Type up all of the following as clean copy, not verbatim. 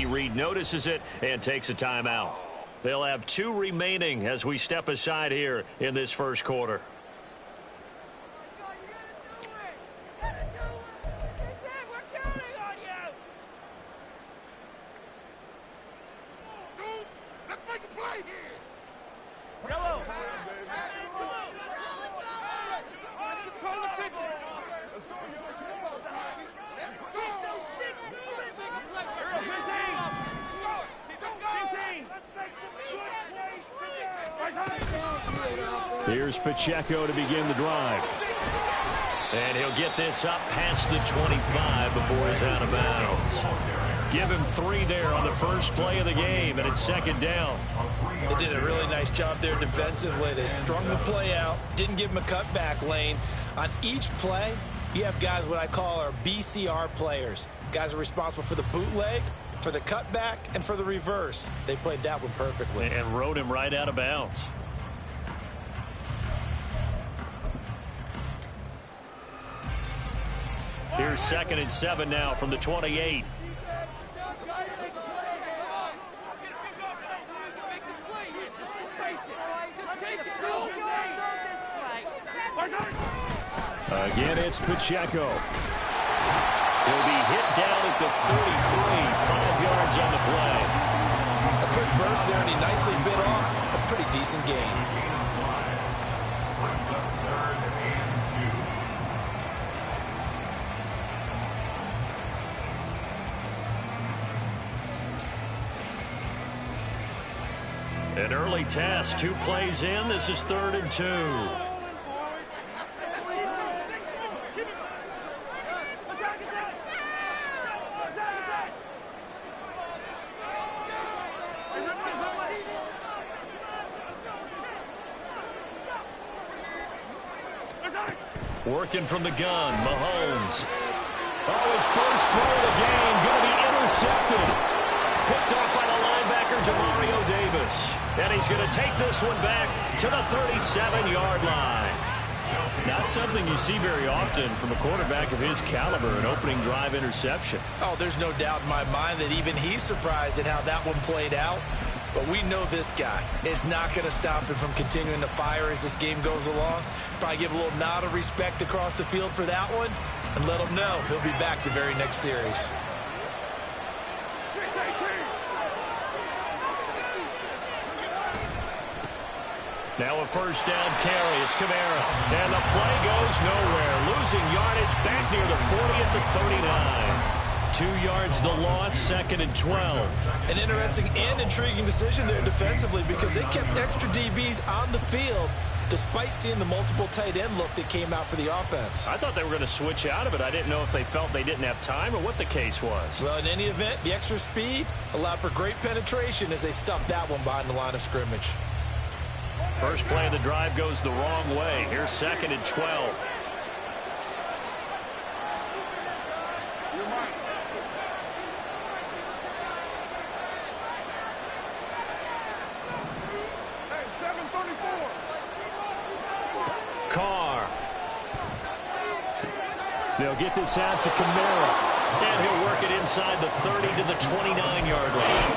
Reed notices it and takes a timeout. They'll have 2 remaining as we step aside here in this first quarter. Here's Pacheco to begin the drive. And he'll get this up past the 25 before he's out of bounds. Give him 3 there on the first play of the game, and it's second down. They did a really nice job there defensively. They strung the play out, didn't give him a cutback lane. On each play, you have guys what I call our BCR players. Guys are responsible for the bootleg, for the cutback, and for the reverse. They played that one perfectly. And rode him right out of bounds. Here's 2nd and 7 now from the 28. Again, it's Pacheco. He'll be hit down at the 33, 5 yards on the play. A quick burst there, and he nicely bit off a pretty decent gain. An early test, 2 plays in. This is 3rd and 2. Working from the gun, Mahomes. Oh, his first throw of the game going to be intercepted. Picked off by the linebacker, Demario Davis. And he's going to take this one back to the 37-yard line. Not something you see very often from a quarterback of his caliber, an opening drive interception. Oh, there's no doubt in my mind that even he's surprised at how that one played out. But we know this guy is not going to stop him from continuing to fire as this game goes along. Probably give a little nod of respect across the field for that one and let him know he'll be back the very next series. Now a first down carry. It's Kamara. And the play goes nowhere. Losing yardage back near the 40 at the 39. 2 yards the loss, 2nd and 12. An interesting and intriguing decision there defensively because they kept extra DBs on the field despite seeing the multiple tight end look that came out for the offense. I thought they were going to switch out of it. I didn't know if they felt they didn't have time or what the case was. Well, in any event, the extra speed allowed for great penetration as they stuffed that one behind the line of scrimmage. First play of the drive goes the wrong way. Here's 2nd and 12. Carr. They'll get this out to Kamara. And he'll work it inside the 30 to the 29-yard line.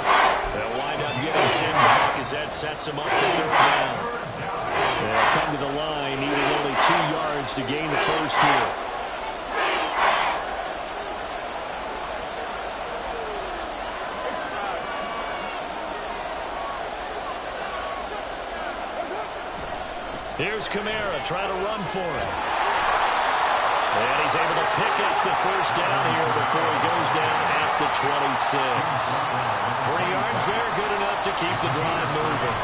They'll wind up getting 10 back as that sets him up for 3rd down. They'll come to the line, needing only 2 yards to gain the first here. Here's Kamara trying to run for it. And he's able to pick up the first down here before he goes down at the 26. 3 yards there, good enough to keep the drive moving.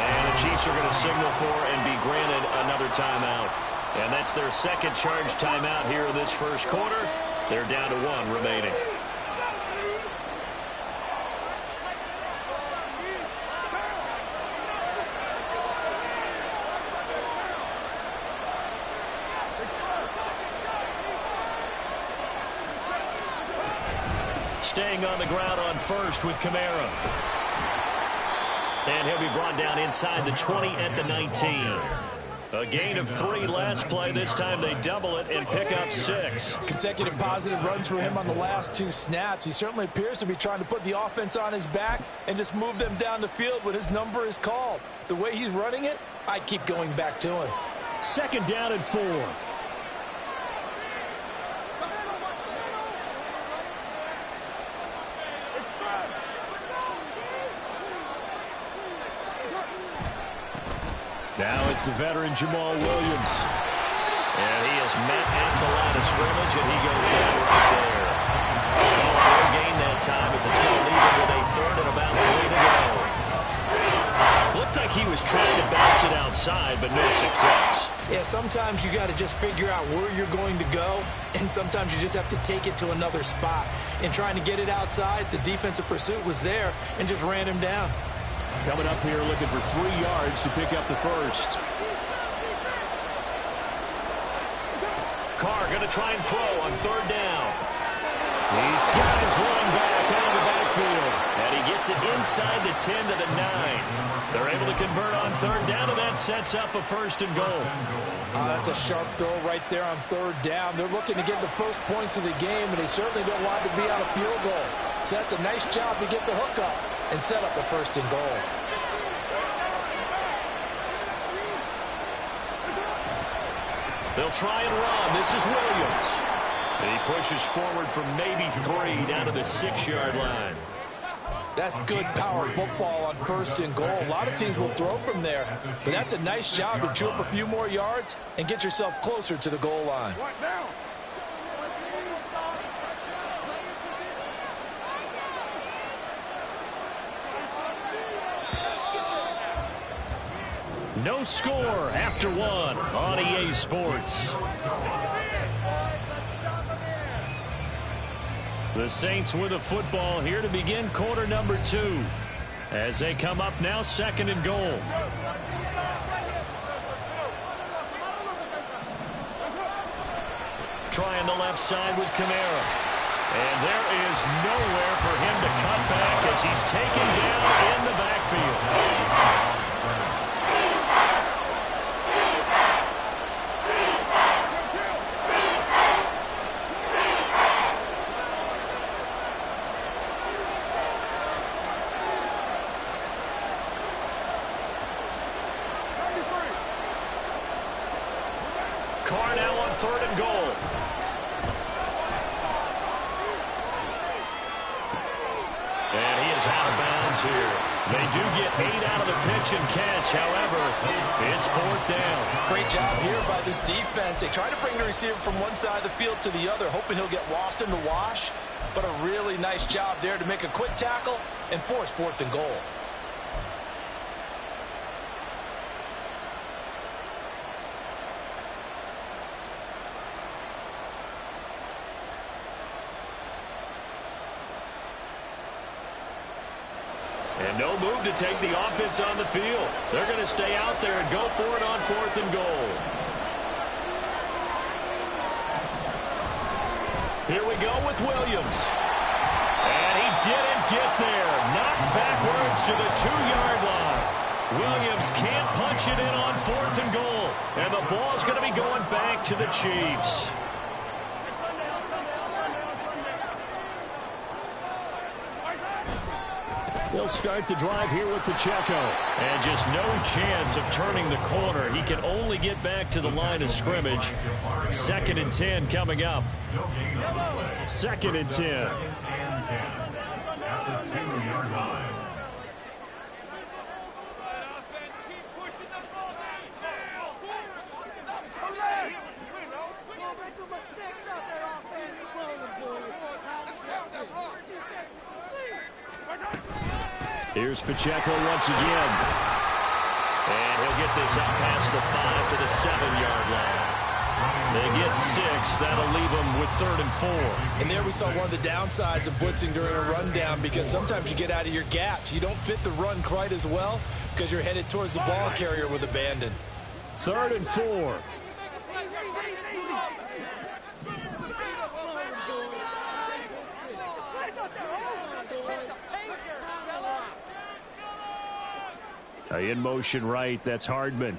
And the Chiefs are going to signal for and be granted another timeout. And that's their 2nd charge timeout here in this first quarter. They're down to 1 remaining. Staying on the ground on first with Kamara. And he'll be brought down inside the 20 at the 19. A gain of 3 last play. This time they double it and pick up 6. Consecutive positive runs for him on the last 2 snaps. He certainly appears to be trying to put the offense on his back and just move them down the field when his number is called. The way he's running it, I keep going back to him. 2nd down and 4. Now it's the veteran Jamal Williams. And he is met at the line of scrimmage, and he goes down right there. No gain that time as it's going to leave him with a 3rd and about 3 to go. Looked like he was trying to bounce it outside, but no success. Yeah, sometimes you got to just figure out where you're going to go, and sometimes you just have to take it to another spot. In trying to get it outside, the defensive pursuit was there and just ran him down. Coming up here looking for 3 yards to pick up the 1st. Carr going to try and throw on 3rd down. He's got his running back out of the backfield. And he gets it inside the 10 to the 9. They're able to convert on 3rd down, and that sets up a 1st and goal. That's a sharp throw right there on 3rd down. They're looking to get the first points of the game, and they certainly don't want to be out of field goal. So that's a nice job to get the hook up and set up a 1st and goal. They'll try and run. This is Williams. He pushes forward for maybe 3 down to the 6-yard line. That's good power football on 1st and goal. A lot of teams will throw from there, but that's a nice job to chew up a few more yards and get yourself closer to the goal line. No score after 1 on EA Sports. The Saints with a football here to begin quarter number 2. As they come up now 2nd and goal. Trying the left side with Kamara. And there is nowhere for him to cut back as he's taken down in the backfield. Carr now on 3rd and goal. And he is out of bounds here. They do get 8 out of the pitch and catch. However, it's 4th down. Great job here by this defense. They try to bring the receiver from one side of the field to the other, hoping he'll get lost in the wash. But a really nice job there to make a quick tackle and force 4th and goal. And no move to take the offense on the field. They're going to stay out there and go for it on 4th and goal. Here we go with Williams. And he didn't get there. Knocked backwards to the 2-yard line. Williams can't punch it in on 4th and goal. And the ball's going to be going back to the Chiefs. They'll start the drive here with Pacheco. And just no chance of turning the corner. He can only get back to the line of scrimmage. 2nd and 10 coming up. 2nd and 10. Here's Pacheco once again. And he'll get this out past the 5 to the 7-yard line. They get 6. That'll leave them with 3rd and 4. And there we saw one of the downsides of blitzing during a rundown, because sometimes you get out of your gaps. You don't fit the run quite as well because you're headed towards the ball carrier with abandon. 3rd and 4. In motion right, that's Hardman.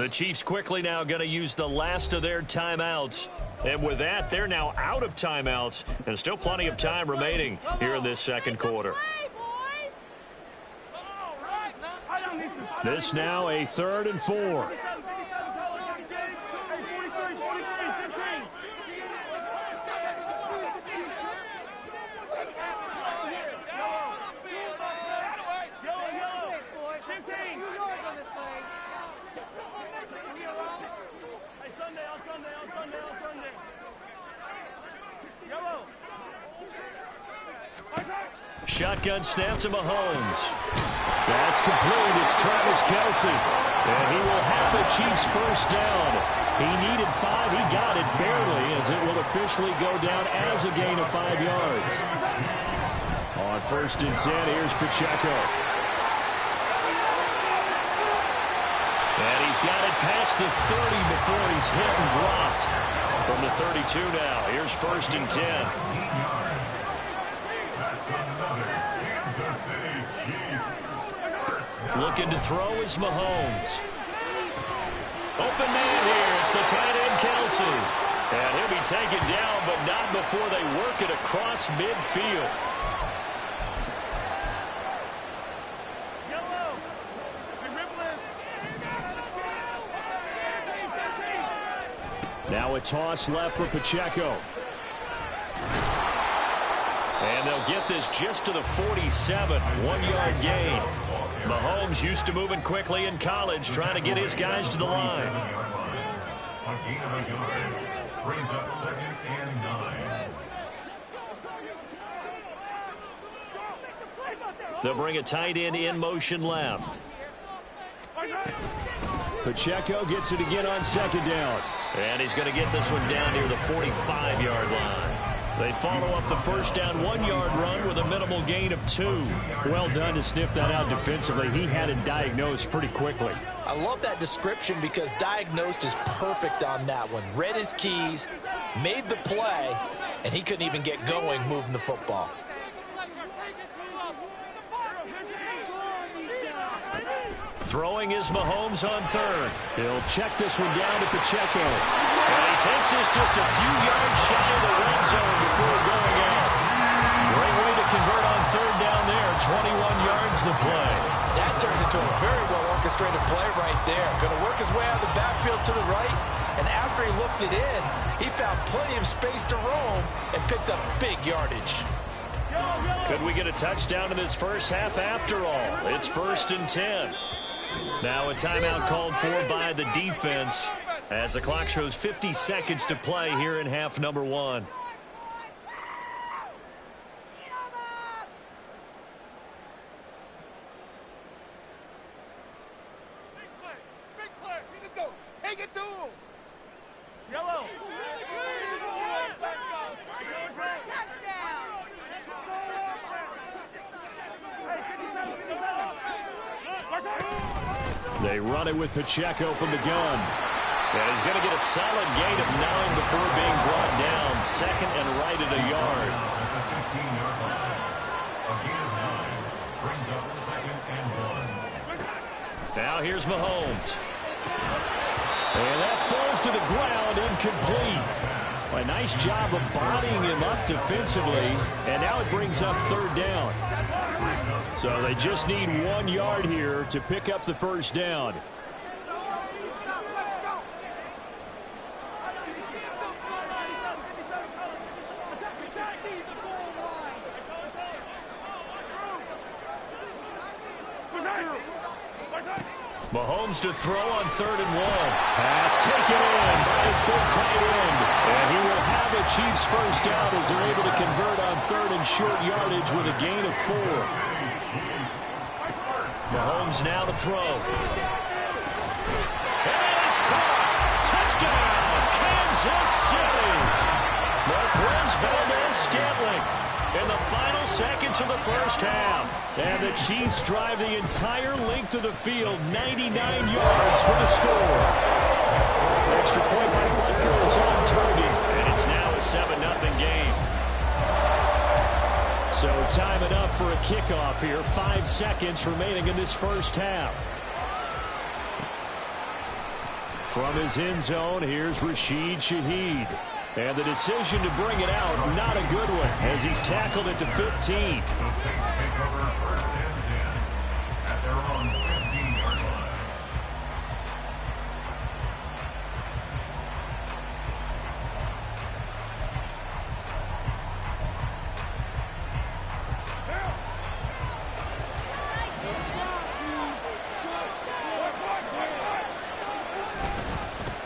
The Chiefs quickly now going to use the last of their timeouts. And with that, they're now out of timeouts. And still plenty of time remaining here in this second quarter. This now a 3rd and 4. Shotgun snap to Mahomes. That's complete. It's Travis Kelce. And he will have the Chiefs first down. He needed 5. He got it barely, as it will officially go down as a gain of 5 yards. On 1st and 10, here's Pacheco. And he's got it past the 30 before he's hit and dropped. From the 32 now, here's 1st and 10. Looking to throw is Mahomes. Open man here. It's the tight end, Kelce. And he'll be taken down, but not before they work it across midfield. Now a toss left for Pacheco. And they'll get this just to the 47. 1-yard gain. Mahomes used to moving quickly in college, trying to get his guys to the line. A gain of a yard brings up 2nd and 9. They'll bring a tight end in motion left. Pacheco gets it again on 2nd down. And he's going to get this one down near the 45-yard line. They follow up the first down 1-yard run with a minimal gain of 2. Well done to sniff that out defensively. He had it diagnosed pretty quickly. I love that description because diagnosed is perfect on that one. Read his keys, made the play, and he couldn't even get going moving the football. Throwing is Mahomes on 3rd. He'll check this one down to Pacheco. And he takes this just a few yards shy of the red zone before going out. Great way to convert on 3rd down there. 21 yards the play. That turned into a very well-orchestrated play right there. Going to work his way out of the backfield to the right. And after he looked it in, he found plenty of space to roam and picked up big yardage. Could we get a touchdown in this first half after all? It's 1st and 10. Now a timeout called for by the defense as the clock shows 50 seconds to play here in half number 1. Big play. Need to go. Take it to him. Yellow. They run it with Pacheco from the gun. And he's going to get a solid gain of 9 before being brought down. 2nd and right at a yard. Now here's Mahomes. And that falls to the ground, incomplete. A nice job of bodying him up defensively. And now it brings up 3rd down. So they just need 1 yard here to pick up the first down. Mahomes to throw on 3rd and 1. Pass taken in by his big tight end. And he will have the Chiefs first down as they're able to convert on 3rd and short yardage with a gain of 4. Mahomes now to throw. And it's caught. Touchdown, Kansas City. Marquez Valdez-Scantling in the final seconds of the first half. And the Chiefs drive the entire length of the field, 99 yards for the score. Extra point by Booker is on target, and it's now a 7-0 game. So time enough for a kickoff here. 5 seconds remaining in this first half. From his end zone, here's Rashid Shaheed. And the decision to bring it out, not a good one, as he's tackled at the 15.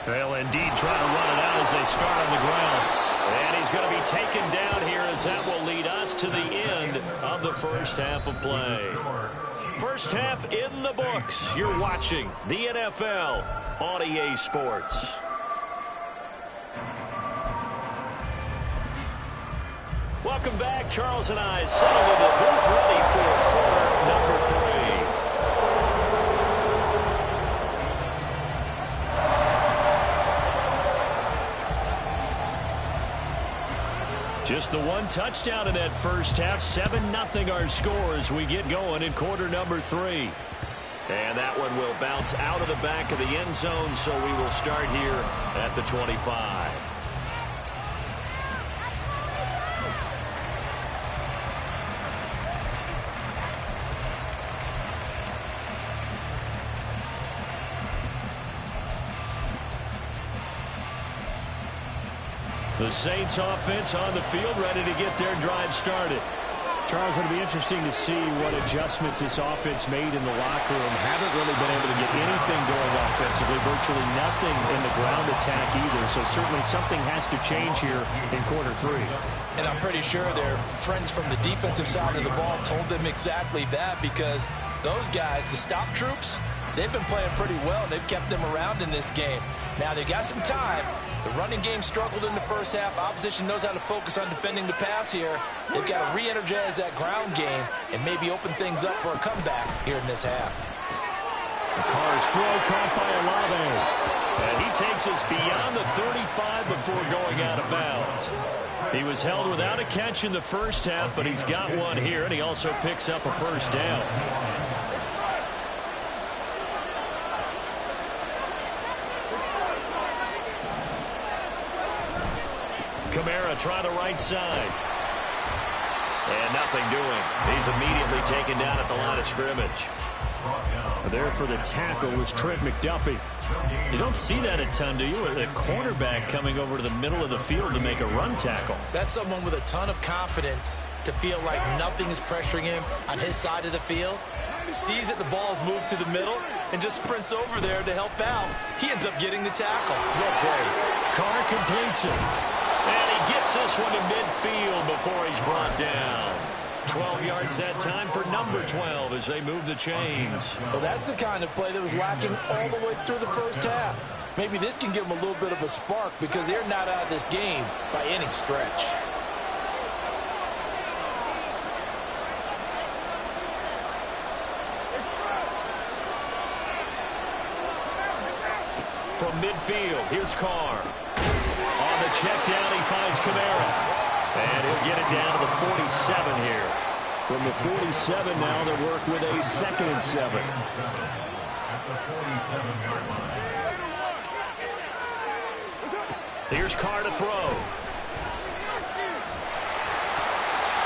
They'll indeed try to run it out as they start on the ground. And he's going to be taken down here as that will lead us to the end of the first half of play. First half in the books. You're watching the NFL on EA Sports. Welcome back. Charles and I settled in the booth ready for quarter number 3. Just the one touchdown in that first half. 7-0 our score as we get going in quarter number 3. And that one will bounce out of the back of the end zone, so we will start here at the 25. The Saints offense on the field, ready to get their drive started. Charles, it'll be interesting to see what adjustments this offense made in the locker room. Haven't really been able to get anything going offensively, virtually nothing in the ground attack either. So certainly something has to change here in quarter 3. And I'm pretty sure their friends from the defensive side of the ball told them exactly that, because those guys, the stop troops, they've been playing pretty well, and they've kept them around in this game. Now, they got some time. The running game struggled in the first half. Opposition knows how to focus on defending the pass here. They've got to re-energize that ground game and maybe open things up for a comeback here in this half. The Carr's throw caught by Olave. And he takes us beyond the 35 before going out of bounds. He was held without a catch in the first half, but he's got one here, and he also picks up a first down. Kamara try the right side. And nothing doing. He's immediately taken down at the line of scrimmage. There for the tackle was Trent McDuffie. You don't see that a ton, do you? A cornerback coming over to the middle of the field to make a run tackle. That's someone with a ton of confidence to feel like nothing is pressuring him on his side of the field. Sees that the ball's moved to the middle and just sprints over there to help out. He ends up getting the tackle. Well played. Carr completes it. And he gets this one to midfield before he's brought down. 12 yards that time for number 12 as they move the chains. Well, that's the kind of play that was lacking all the way through the first half. Maybe this can give them a little bit of a spark because they're not out of this game by any stretch. From midfield, here's Carr. On the check down, he finds Kamara. And he'll get it down to the 47 here. From the 47 now, they work with a 2nd and 7. Here's Carr to throw.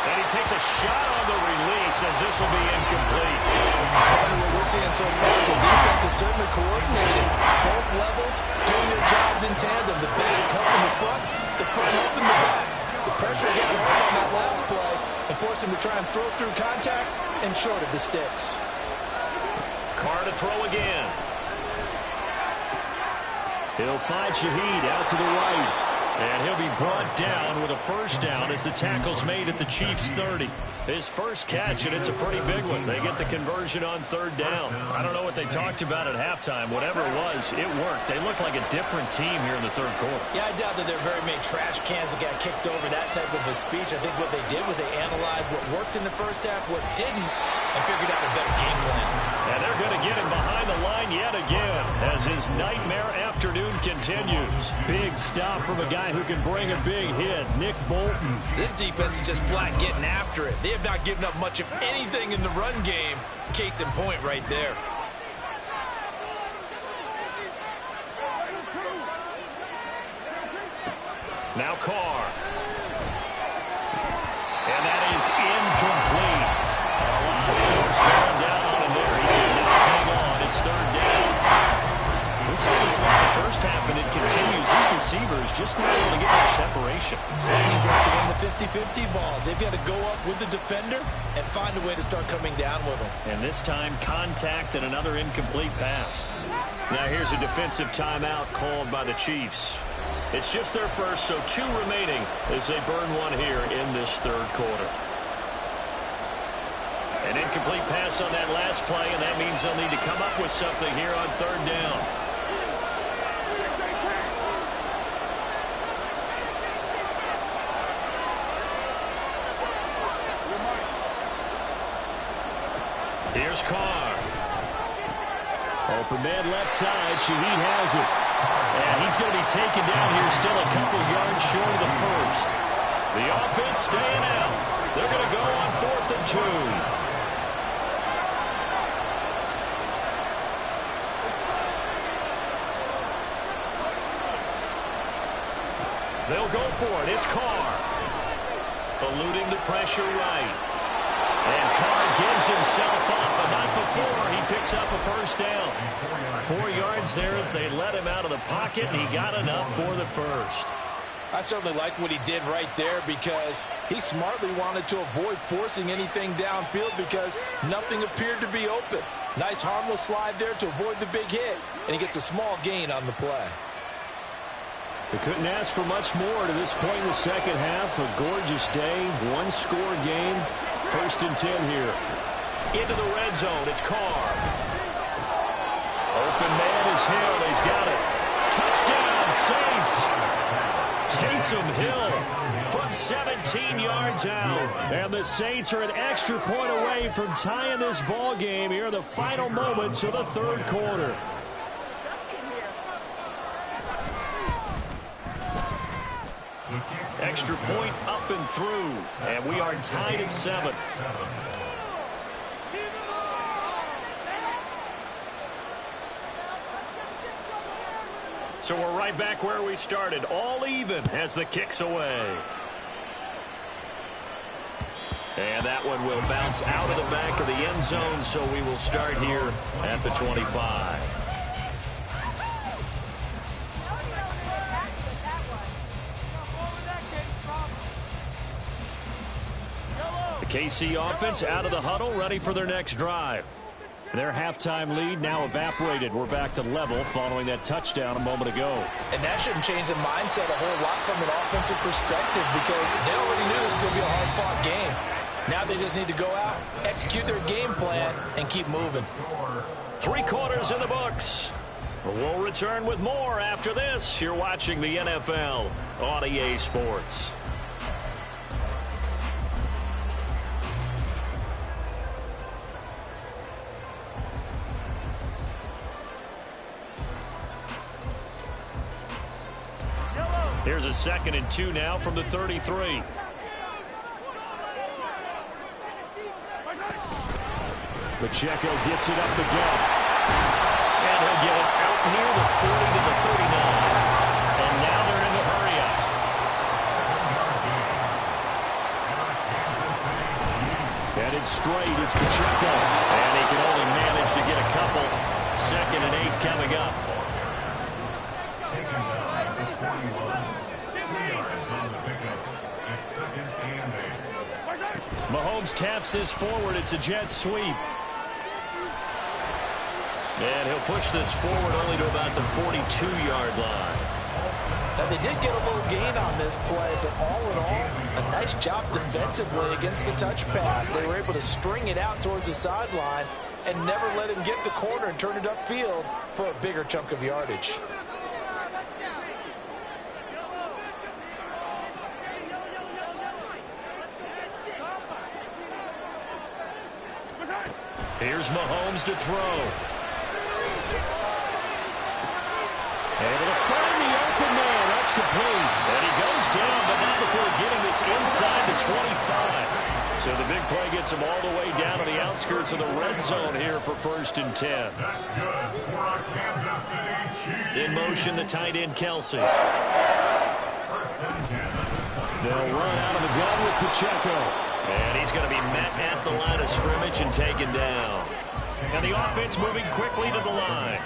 And he takes a shot on the release as this will be incomplete. What we're seeing so far is the defense is certainly coordinated. Both levels doing their jobs in tandem. The back helping the front helping the back. The pressure got home on that last play and forced him to try and throw through contact and short of the sticks. Carr to throw again. He'll find Shaheed out to the right. And he'll be brought down with a first down as the tackle's made at the Chiefs' 30. His first catch, and it's a pretty big one. They get the conversion on 3rd down. I don't know what they talked about at halftime. Whatever it was, it worked. They look like a different team here in the 3rd quarter. Yeah, I doubt that there are very many trash cans that got kicked over that type of a speech. I think what they did was they analyzed what worked in the first half, what didn't, and figured out a better game plan. And they're going to get him behind the line yet again as his nightmare afternoon continues. Big stop from a guy who can bring a big hit, Nick Bolton. This defense is just flat getting after it. They have not given up much of anything in the run game. Case in point right there. Now Carr. And that is incomplete. A lot of force bearing down on him there. He cannot hang on. It's third down. This is like the first half, and it continues. These receivers just not able to get much separation. So that means they have to win the 50-50 balls. They've got to go up with the defender and find a way to start coming down with them. And this time, contact and another incomplete pass. Now here's a defensive timeout called by the Chiefs. It's just their first, so 2 remaining as they burn one here in this third quarter. An incomplete pass on that last play, and that means they'll need to come up with something here on third down. Here's Carr. Open man left side. Shaheed has it. And he's going to be taken down here still a couple yards short of the first. The offense staying out. They're going to go on 4th and 2. They'll go for it. It's Carr. Eluding the pressure right. And Carr gives himself up, but not before he picks up a first down. 4 yards there as they let him out of the pocket, and he got enough for the first. I certainly like what he did right there because he smartly wanted to avoid forcing anything downfield because nothing appeared to be open. Nice harmless slide there to avoid the big hit, and he gets a small gain on the play. They couldn't ask for much more to this point in the second half. A gorgeous day, one-score game. 1st and 10 here. Into the red zone. It's Carr. Open man is Hill. He's got it. Touchdown, Saints. Taysom Hill from 17 yards out. And the Saints are an extra point away from tying this ball game here in the final moments of the third quarter. Extra point up and through, and we are tied at 7. So we're right back where we started, all even as the kick's away. And that one will bounce out of the back of the end zone, so we will start here at the 25. KC offense out of the huddle, ready for their next drive. Their halftime lead now evaporated. We're back to level following that touchdown a moment ago. And that shouldn't change the mindset a whole lot from an offensive perspective because they already knew this was going to be a hard-fought game. Now they just need to go out, execute their game plan, and keep moving. 3 quarters in the books. We'll return with more after this. You're watching the NFL on EA Sports. Here's a 2nd and 2 now from the 33. Pacheco gets it up the gut. And he'll get it out near the 40 to the 39. And now they're in the hurry up. Headed straight, it's Pacheco. And he can only manage to get a couple. 2nd and 8 coming up. Mahomes taps this forward. It's a jet sweep. And he'll push this forward only to about the 42-yard line. Now, they did get a little gain on this play, but all in all, a nice job defensively against the touch pass. They were able to string it out towards the sideline and never let him get the corner and turn it upfield for a bigger chunk of yardage. Here's Mahomes to throw. Able to find the open man. That's complete. And he goes down, but not before getting this inside the 25. So the big play gets him all the way down to the outskirts of the red zone here for 1st and 10. In motion, the tight end, Kelsey. They'll run out of the gun with Pacheco. And he's going to be met at the line of scrimmage and taken down. And the offense moving quickly to the line.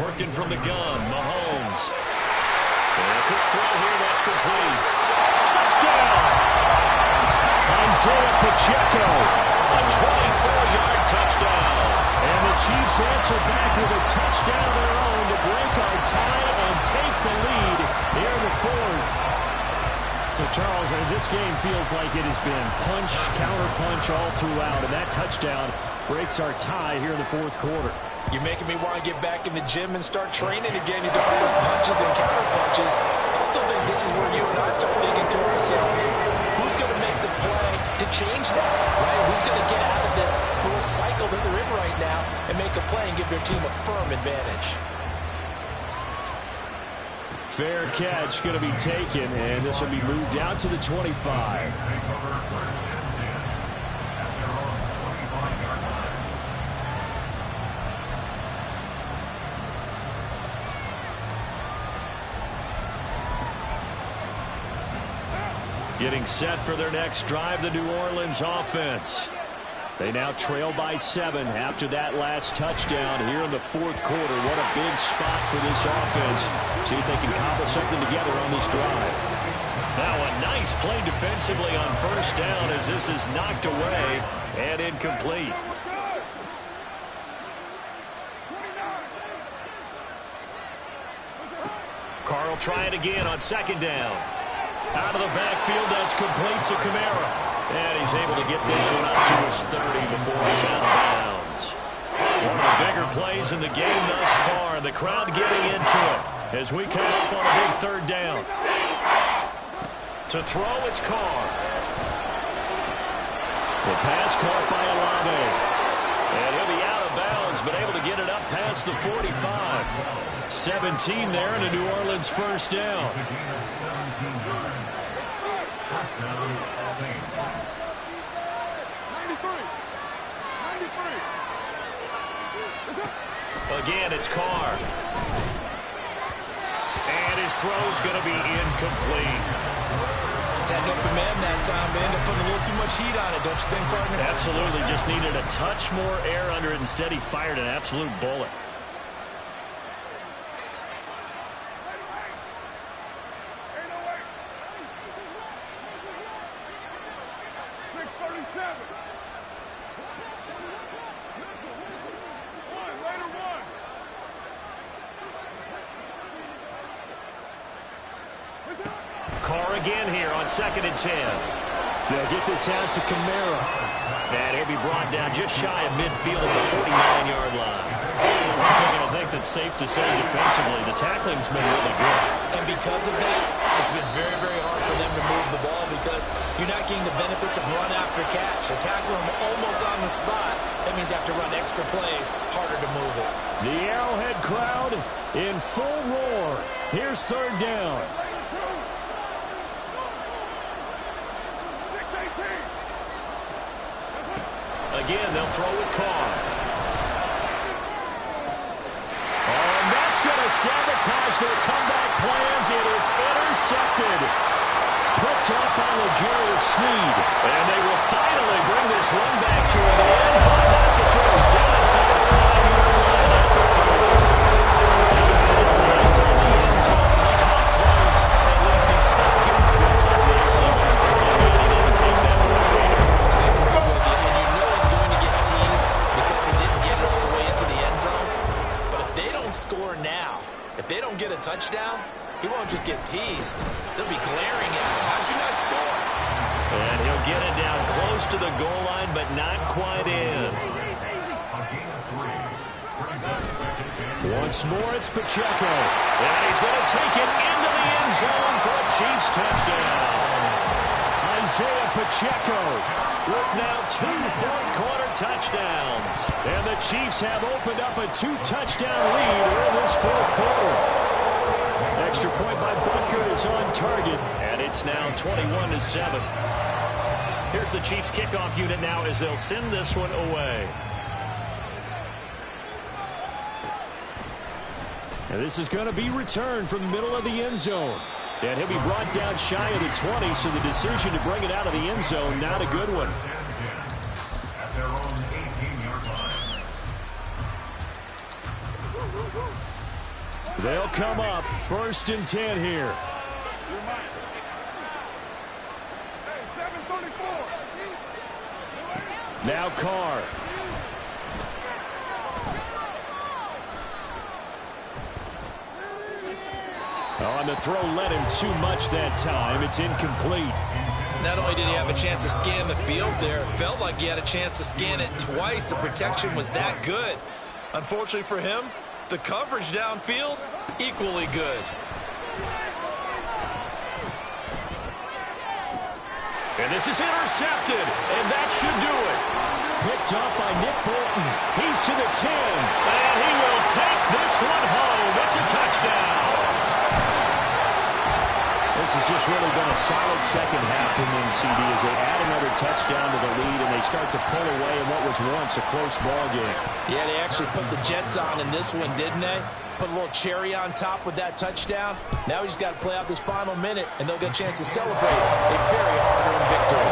Working from the gun, Mahomes. And a quick throw here, that's complete. Touchdown! Isaiah Pacheco. A 24-yard touchdown. And the Chiefs answer back with a touchdown of their own to break our tie and take the lead here in the fourth. So, Charles, this game feels like it has been punch, counter-punch all throughout, and that touchdown breaks our tie here in the fourth quarter. You're making me want to get back in the gym and start training again. You do all those punches and counter-punches. I also think this is where you and I start thinking to ourselves, who's going to make the play to change that, right? Who's going to get out of this little cycle that they're in right now and make a play and give their team a firm advantage? Fair catch going to be taken, and this will be moved out to the 25. Getting set for their next drive, the New Orleans offense. They now trail by 7 after that last touchdown here in the fourth quarter. What a big spot for this offense. See if they can cobble something together on this drive. Now a nice play defensively on first down as this is knocked away and incomplete. Carr will try it again on second down. Out of the backfield, that's complete to Kamara. And he's able to get this one up to his 30 before he's out of bounds. One of the bigger plays in the game thus far. The crowd getting into it as we come up on a big third down. To throw, it's Carr. The pass caught by Olave. And he'll be out of bounds, but able to get it up past the 45. 17 there and a New Orleans first down. Again, it's Carr. And his throw's going to be incomplete. Had an open man that time, but ended up putting a little too much heat on it, don't you think, partner? Absolutely. Just needed a touch more air under it. Instead, he fired an absolute bullet. Carr again here on 2nd and 10. They'll get this out to Kamara. And he'll be brought down just shy of midfield at the 49-yard line. One thing I think that's safe to say defensively, the tackling's been really good. And because of that, it's been very, very hard for them to move the ball because you're not getting the benefits of run after catch. They're tackling them almost on the spot. That means you have to run extra plays, harder to move it. The Arrowhead crowd in full roar. Here's third down. Again, they'll throw with Carr. And that's going to sabotage their comeback plans. It is intercepted. Picked up by L'Jarius Sneed. And they will finally bring this run back to an end, but not before he's down inside the 5-yard line at the 40. His eyes on the end zone. Look how close. At least he spent the offense up there, so he was pretty good. He didn't take that away. I agree with you, and you know he's going to get teased because he didn't get it all the way into the end zone. But if they don't score now, if they don't get a touchdown, he won't just get teased. They'll be glaring at him. How'd you not score? And he'll get it down close to the goal line, but not quite in. Once more, it's Pacheco. And he's going to take it into the end zone for a Chiefs touchdown. Isaiah Pacheco With now 2 fourth-quarter touchdowns. And the Chiefs have opened up a 2-touchdown lead in this fourth quarter. Extra point by Bunker is on target. And it's now 21-7. Here's the Chiefs kickoff unit now as they'll send this one away. And this is going to be returned from the middle of the end zone. And he'll be brought down shy of the 20, so the decision to bring it out of the end zone, not a good one. At their own 18-yard line. They'll come up 1st and 10 here. Now Carr. On the throw, led him too much that time. It's incomplete. Not only did he have a chance to scan the field there, it felt like he had a chance to scan it twice. The protection was that good. Unfortunately for him, the coverage downfield, equally good. And this is intercepted, and that should do it. Picked up by Nick Bolton. He's to the 10, and he will take this one home. It's a touchdown. This has just really been a solid second half from them, CD, as they add another touchdown to the lead, and they start to pull away in what was once a close ball game. Yeah, they actually put the Jets on in this one, didn't they? Put a little cherry on top with that touchdown. Now we just got to play out this final minute, and they'll get a chance to celebrate a very hard-earned victory.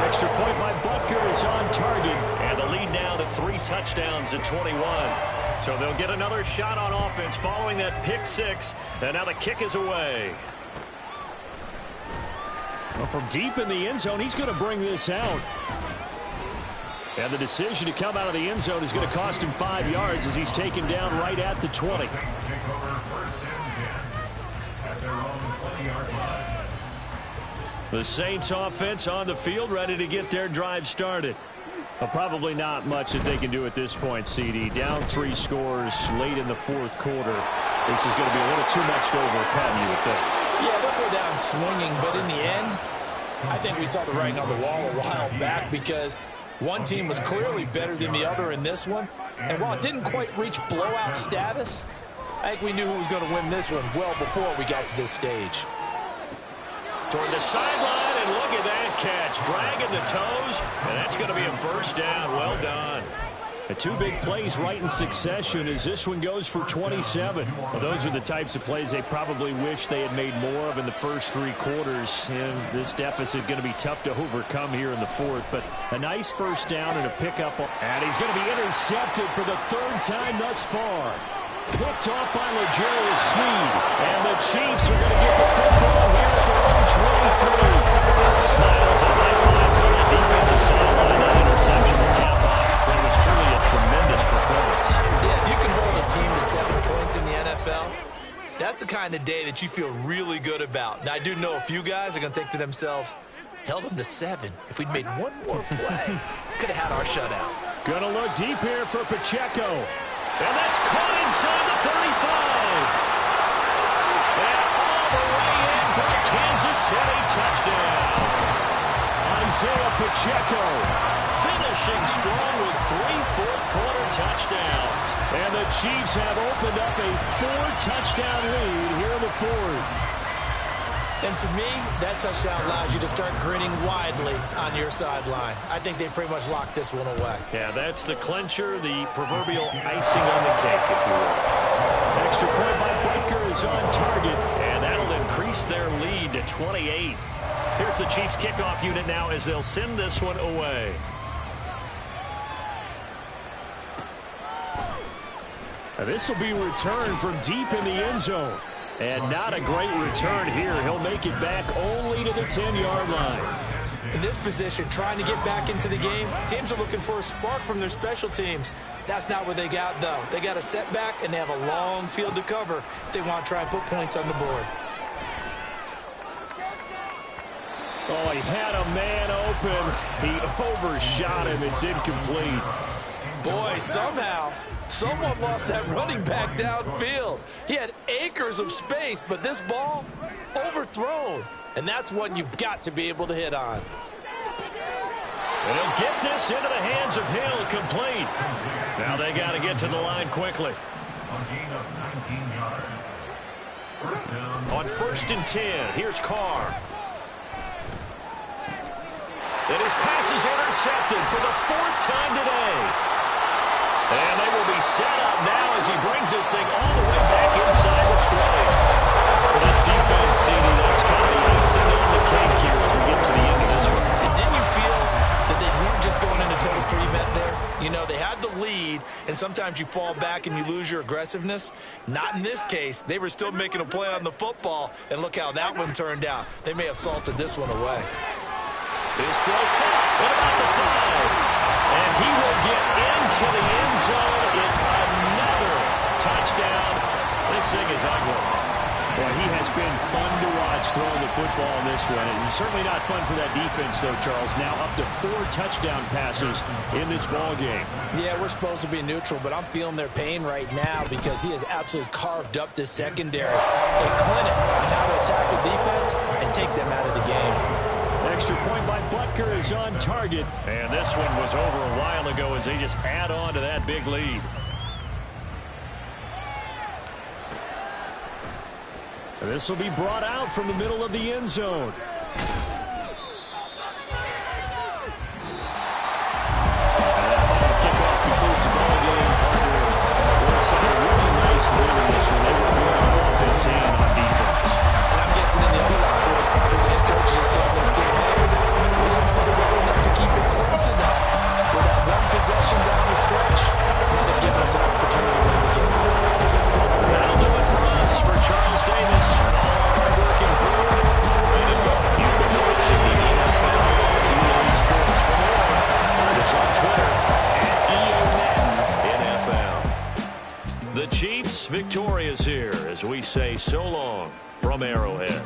Extra point by Butker is on target, and the lead now to 3 touchdowns at 21. So they'll get another shot on offense following that pick 6, and now the kick is away. Well, from deep in the end zone, he's going to bring this out. And the decision to come out of the end zone is going to cost him 5 yards as he's taken down right at the 20. The Saints offense on the field, ready to get their drive started. Well, probably not much that they can do at this point, CD. Down 3 scores late in the 4th quarter. This is going to be a little too much to overcome, you would think. Yeah, they'll go down swinging, but in the end, I think we saw the writing on the wall a while back because one team was clearly better than the other in this one. And while it didn't quite reach blowout status, I think we knew who was going to win this one well before we got to this stage. Toward the sideline, and look at that catch. Dragging the toes, and that's going to be a first down. Well done. The 2 big plays right in succession as this one goes for 27. Well, those are the types of plays they probably wish they had made more of in the first 3 quarters. And this deficit going to be tough to overcome here in the 4th. But a nice first down and a pickup. And he's going to be intercepted for the 3rd time thus far. Picked off by L'Jarius Sneed. And the Chiefs are going to get the football here at their own 23. Smiles and high fives on the defensive sideline. That interception will cap off. It was truly a tremendous performance. Yeah, if you can hold a team to 7 points in the NFL, that's the kind of day that you feel really good about. Now, I do know a few guys are going to think to themselves, held them to 7. If we'd made one more play, could have had our shutout. Going to look deep here for Pacheco. And that's caught inside the 35. And all the way in for a Kansas City touchdown. Isaiah Pacheco finishing strong with 3 fourth-quarter touchdowns. And the Chiefs have opened up a 4-touchdown lead here in the 4th. And to me, that touchdown allows you to start grinning widely on your sideline. I think they pretty much locked this one away. Yeah, that's the clincher, the proverbial icing on the cake, if you will. Extra point by Butker is on target, and that'll increase their lead to 28. Here's the Chiefs kickoff unit now as they'll send this one away. And this will be returned from deep in the end zone. And not a great return here. He'll make it back only to the 10-yard line. In this position, trying to get back into the game, teams are looking for a spark from their special teams. That's not what they got, though. They got a setback, and they have a long field to cover if they want to try and put points on the board. Oh, he had a man open. He overshot him. It's incomplete. Boy, somehow, someone lost that running back downfield. He had acres of space, but this ball, overthrown. And that's what you've got to be able to hit on. And he'll get this into the hands of Hill, complete. Now they got to get to the line quickly. On 1st and 10, here's Carr. And his pass is intercepted for the 4th time today. And they will be set up now as he brings this thing all the way back inside the 20. For this defense, CD, that's kind of the icing on the cake here as we get to the end of this one. And didn't you feel that they weren't just going into total prevent there? You know, they had the lead, and sometimes you fall back and you lose your aggressiveness. Not in this case. They were still making a play on the football, and look how that one turned out. They may have salted this one away. His throw caught at about the 5. And he will get into the end zone. It's another touchdown. This thing is ugly. Boy, he has been fun to watch throwing the football in this one. And certainly not fun for that defense, though, Charles. Now up to 4 touchdown passes in this ball game. Yeah, we're supposed to be neutral, but I'm feeling their pain right now because he has absolutely carved up this secondary. A clinic on how to attack a defense and take them out of the game. Extra point by Butker is on target. And this one was over a while ago as they just add on to that big lead. This will be brought out from the middle of the end zone. And that final kickoff concludes the ball game. One side really nice win in this one. They were good on offense and on defense. And I'm guessing in the other locker room, probably the head coach is telling this team, hey, we didn't play well enough to keep it close enough. With that one possession down the stretch, might have given us an opportunity to win the game. That'll do it for us, for Charles Davis, and all our hard-working crew. You've been watching the NFL on EA Sports. For more, find us on Twitter @EA Madden NFL. The Chiefs victorious here as we say so long from Arrowhead.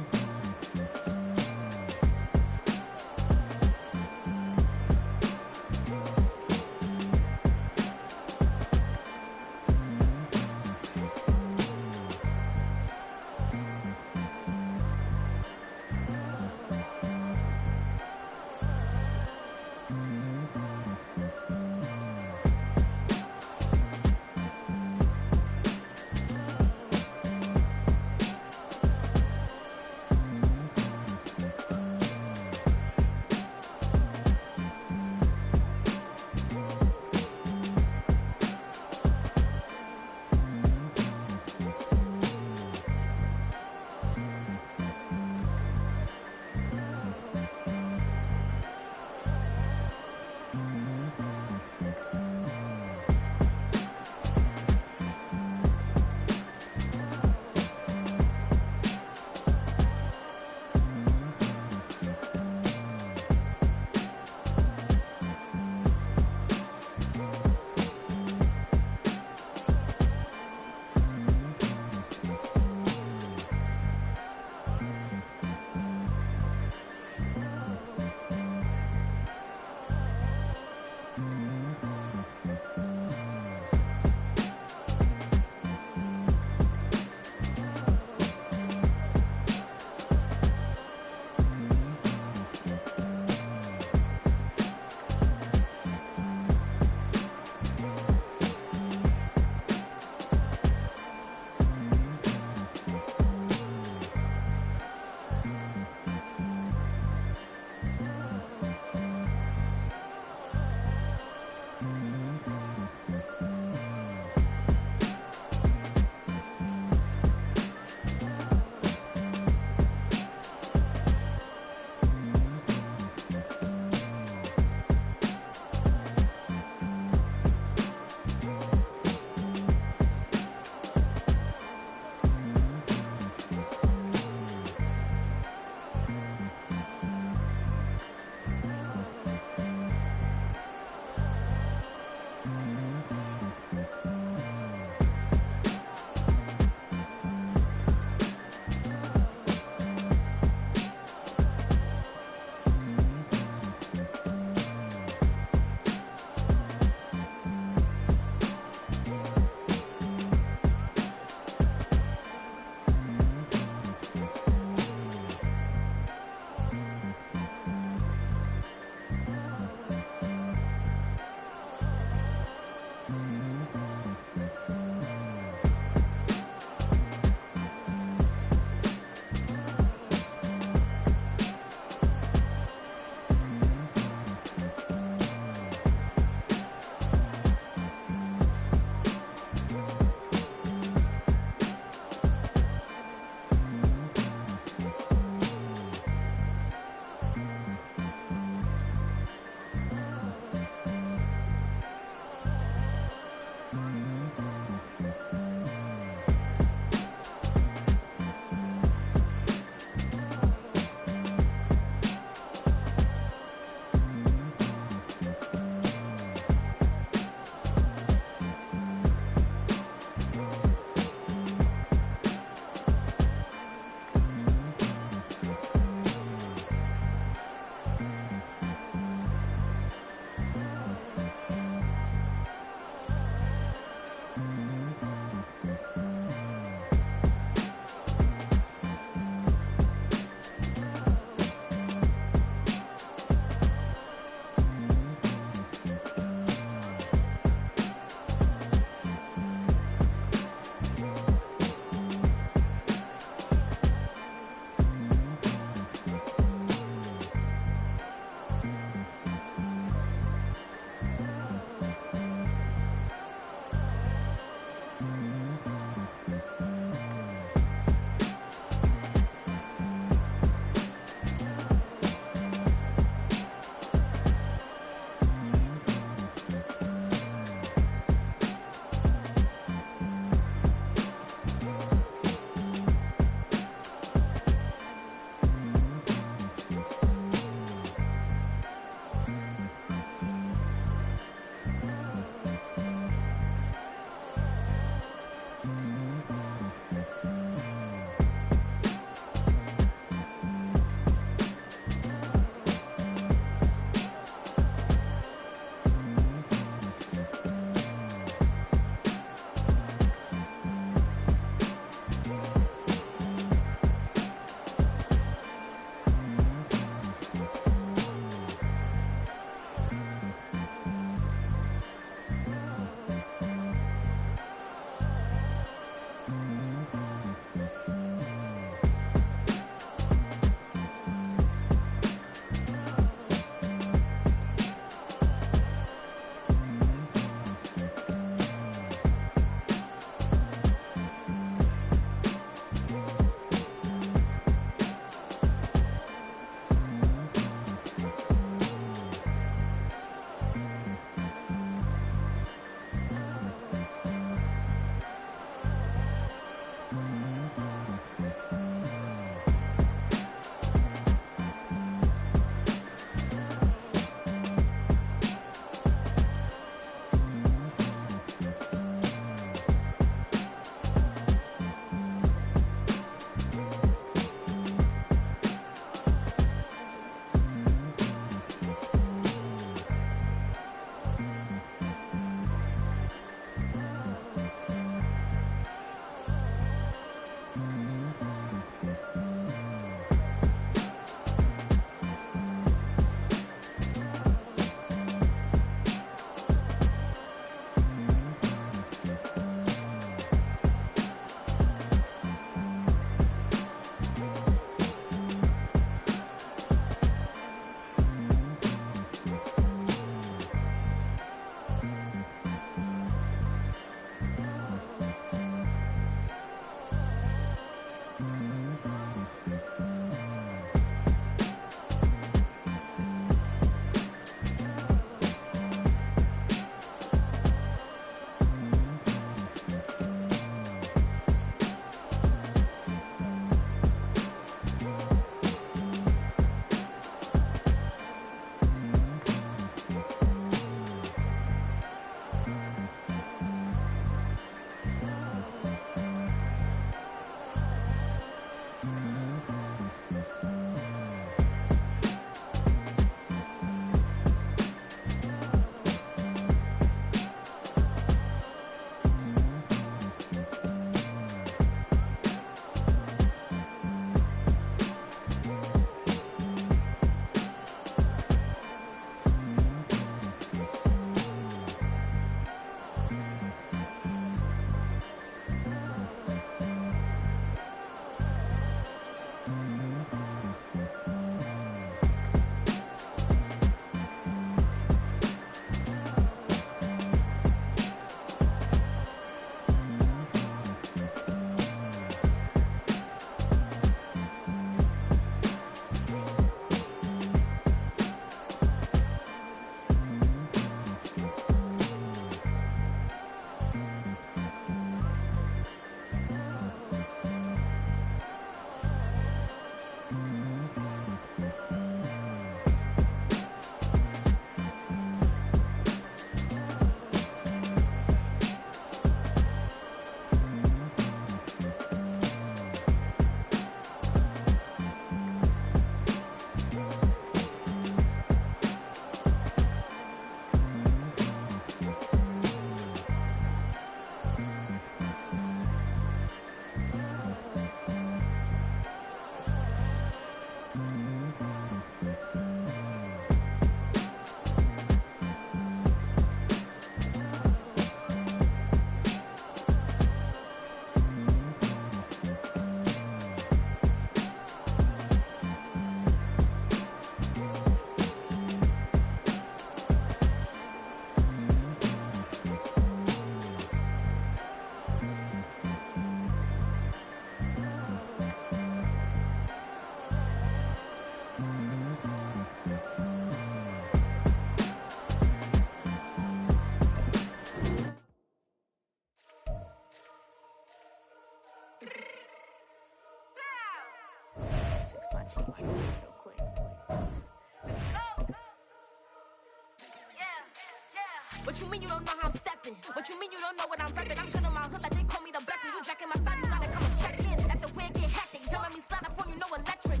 What you mean you don't know how I'm stepping? What you mean you don't know what I'm repping? I'm good in my hood like they call me the blessing. You jacking my side, you gotta come and check in. That's the way it get hectic. Don't let me slide up on you, no electric.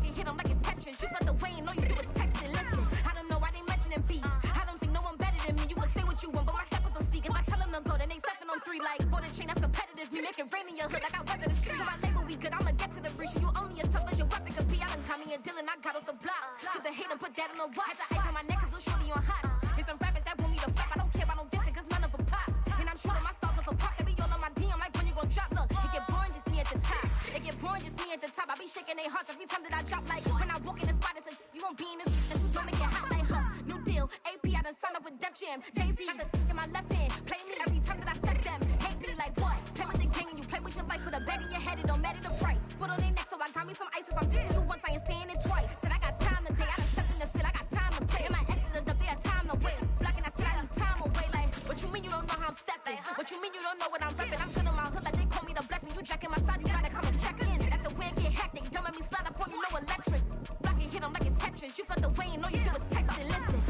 You hit them like it's Tetris. You felt the way and know you do it texting. Listen, I don't know why they mentioning beef. I don't think no one better than me. You can say what you want, but my steppers don't speak. If I tell them to go, then they stepping on 3 like bought a chain that's competitive. Me make it rain in your hood like I weather the streets. My label we good, I'ma get to the breach. You only as tough as your weapon could be. I done caught me a deal and I got off the block. Took the hate and put that on the watch. Had the ice on my neck cause I'm shorty on hot. Here's some rappers that want me to flop. I don't care about no dissing cause none of them pop. And I'm shooting my stars off a pop. They be all on my DM like when you gon' drop. Look, it get boring just me at the top. It get boring just me at the top. I be shaking their hearts every time that I drop. Like when I walk in the spot it says you won't be in this. And don't make it hot like her. New deal, AP I done signed up with Def Jam. Jay-Z got the in my left hand. Play me every time that I step them. Hate me like what? Play with the game and you play with your life. Put a bag in your head, it don't matter the price. Put on their neck so I got me some ice. If I'm dissing you once I ain't saying it twice. Said I got time today, I done stepped in the field, I got time to play. And my exes are up there, time to wait. Blocking, I said I need time away. Like, what you mean you don't know how I'm stepping? What you mean you don't know what I'm repping? I'm good in my hood like they call me the blessing. You jacking my side, you gotta come and check in. That's the way it get hectic. Don't let me slide up on you, no electric. Blocking, hit them like it's Tetris. You felt the way and know you do it texting. Listen.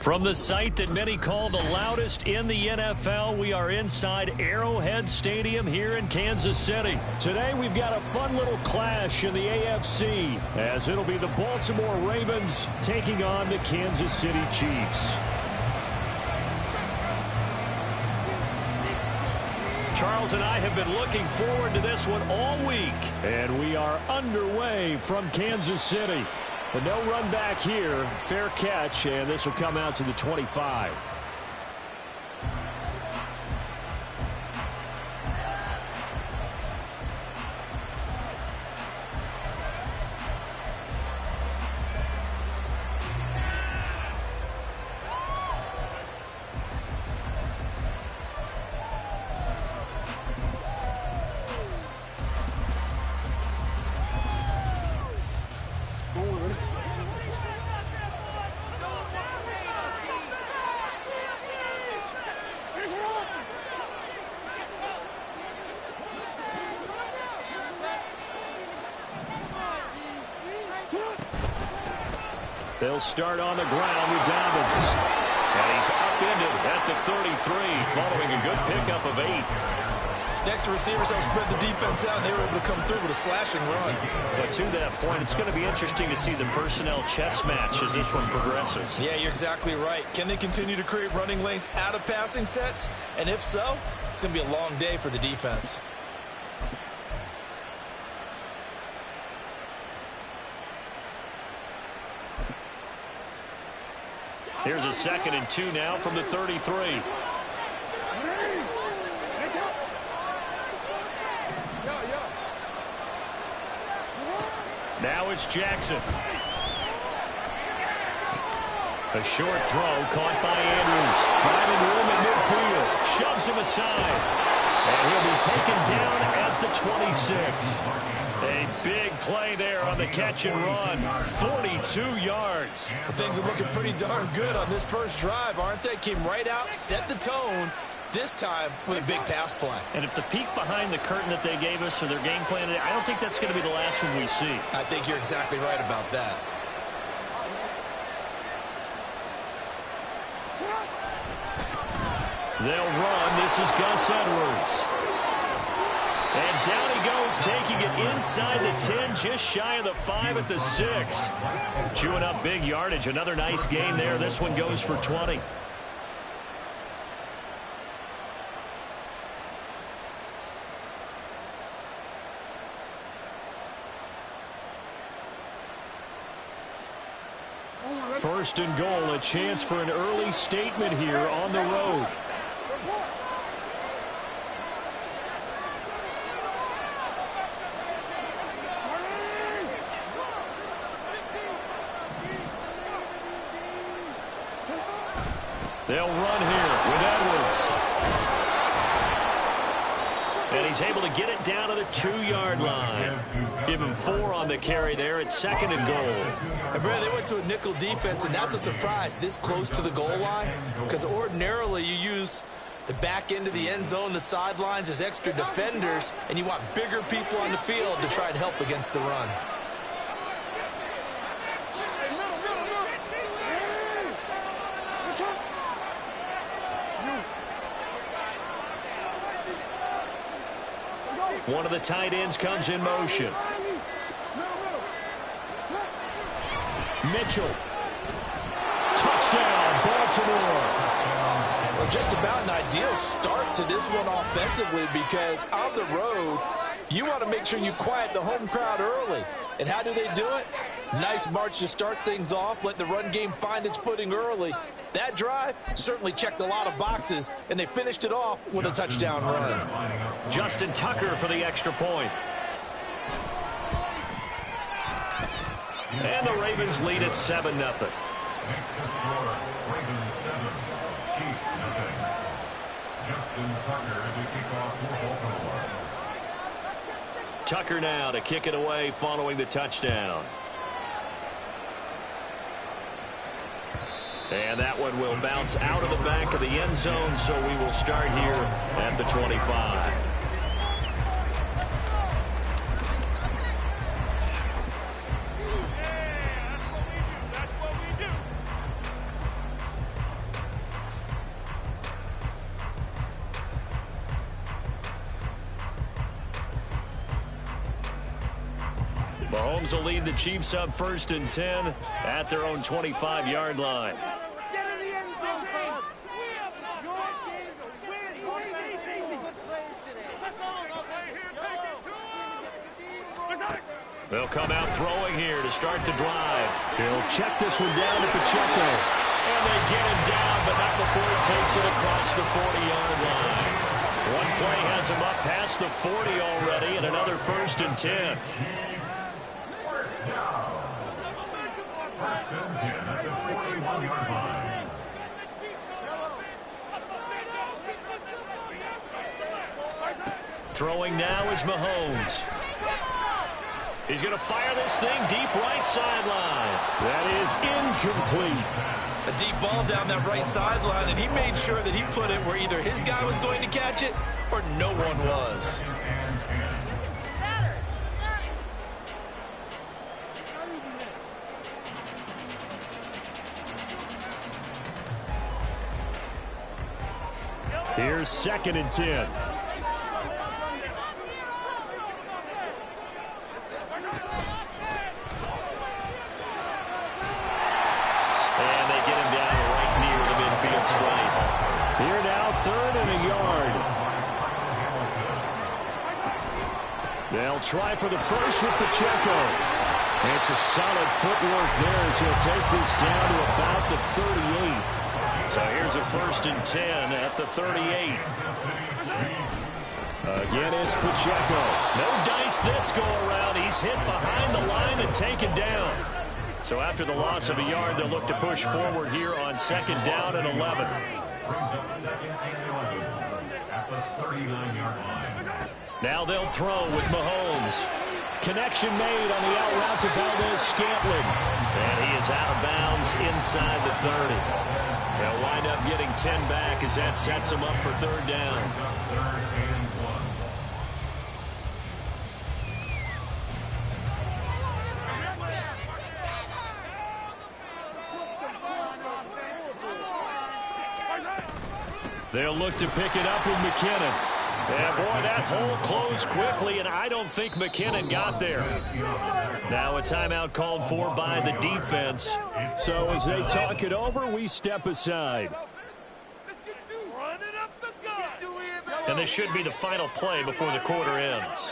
From the site that many call the loudest in the NFL, we are inside Arrowhead Stadium here in Kansas City. Today we've got a fun little clash in the AFC as it'll be the Baltimore Ravens taking on the Kansas City Chiefs. Charles and I have been looking forward to this one all week, and we are underway from Kansas City. But no run back here. Fair catch, and this will come out to the 25. They'll start on the ground with Dobbins. And he's upended at the 33 following a good pickup of 8. Next, receivers have spread the defense out, and they were able to come through with a slashing run. But to that point, it's going to be interesting to see the personnel chess match as this one progresses. Yeah, you're exactly right. Can they continue to create running lanes out of passing sets? And if so, it's going to be a long day for the defense. Here's a 2nd and 2 now from the 33. Now it's Jackson. A short throw caught by Andrews. Finding room in midfield. Shoves him aside. And he'll be taken down at the 26. A big play there on the catch and run. 42 yards. Well, things are looking pretty darn good on this first drive, aren't they? Came right out, set the tone, this time with a big pass play. And if the peek behind the curtain that they gave us or their game plan, I don't think that's going to be the last one we see. I think you're exactly right about that. They'll run. This is Gus Edwards. And down he goes, taking it inside the 10, just shy of the 5 at the 6. Chewing up big yardage. Another nice gain there. This one goes for 20. First and goal, a chance for an early statement here on the road. They'll run here with Edwards. And he's able to get it down to the 2-yard line. Give him 4 on the carry there at second and goal. And Brad, they went to a nickel defense, and that's a surprise this close to the goal line, because ordinarily you use the back end of the end zone, the sidelines as extra defenders, and you want bigger people on the field to try and help against the run. One of the tight ends comes in motion. Mitchell. Touchdown, Baltimore. Well, just about an ideal start to this one offensively, because on the road, you want to make sure you quiet the home crowd early. And how do they do it? Nice march to start things off. Let the run game find its footing early. That drive certainly checked a lot of boxes, and they finished it off with a touchdown run. Justin Tucker for the extra point. And the Ravens lead at 7-0. Makes the score Ravens 7, Chiefs nothing. Justin Tucker to kick off for Baltimore. Tucker now to kick it away following the touchdown. And that one will bounce out of the back of the end zone, so we will start here at the 25. Mahomes will lead the Chiefs up 1st and 10 at their own 25-yard line. Get in the end zone, folks. Your game to win. Good plays today. They'll come out throwing here to start the drive. He'll check this one down to Pacheco. And they get him down, but not before he takes it across the 40-yard line. One play has him up past the 40 already, and another 1st and 10. First and 10 at the 41-yard line. Throwing now is Mahomes. He's going to fire this thing deep right sideline. That is incomplete. A deep ball down that right sideline, and he made sure that he put it where either his guy was going to catch it or no one was. Here's 2nd and 10. And they get him down right near the midfield stripe. Here now, 3rd and a yard. They'll try for the first with Pacheco. It's a solid footwork there as he'll take this down to about the 38. So here's a 1st and 10 at the 38. Again, it's Pacheco. No dice this go around. He's hit behind the line and taken down. So after the loss of a yard, they'll look to push forward here on 2nd down and 11. Brings up 2nd and 11 at the 39-yard line. Now they'll throw with Mahomes. Connection made on the out route to Valdez-Scantling. And he is out of bounds inside the 30. They'll wind up getting 10 back as that sets them up for 3rd down. They'll look to pick it up with McKinnon. And boy, that hole closed quickly, and I don't think McKinnon got there. Now a timeout called for by the defense. So as they talk it over, we step aside. And this should be the final play before the quarter ends.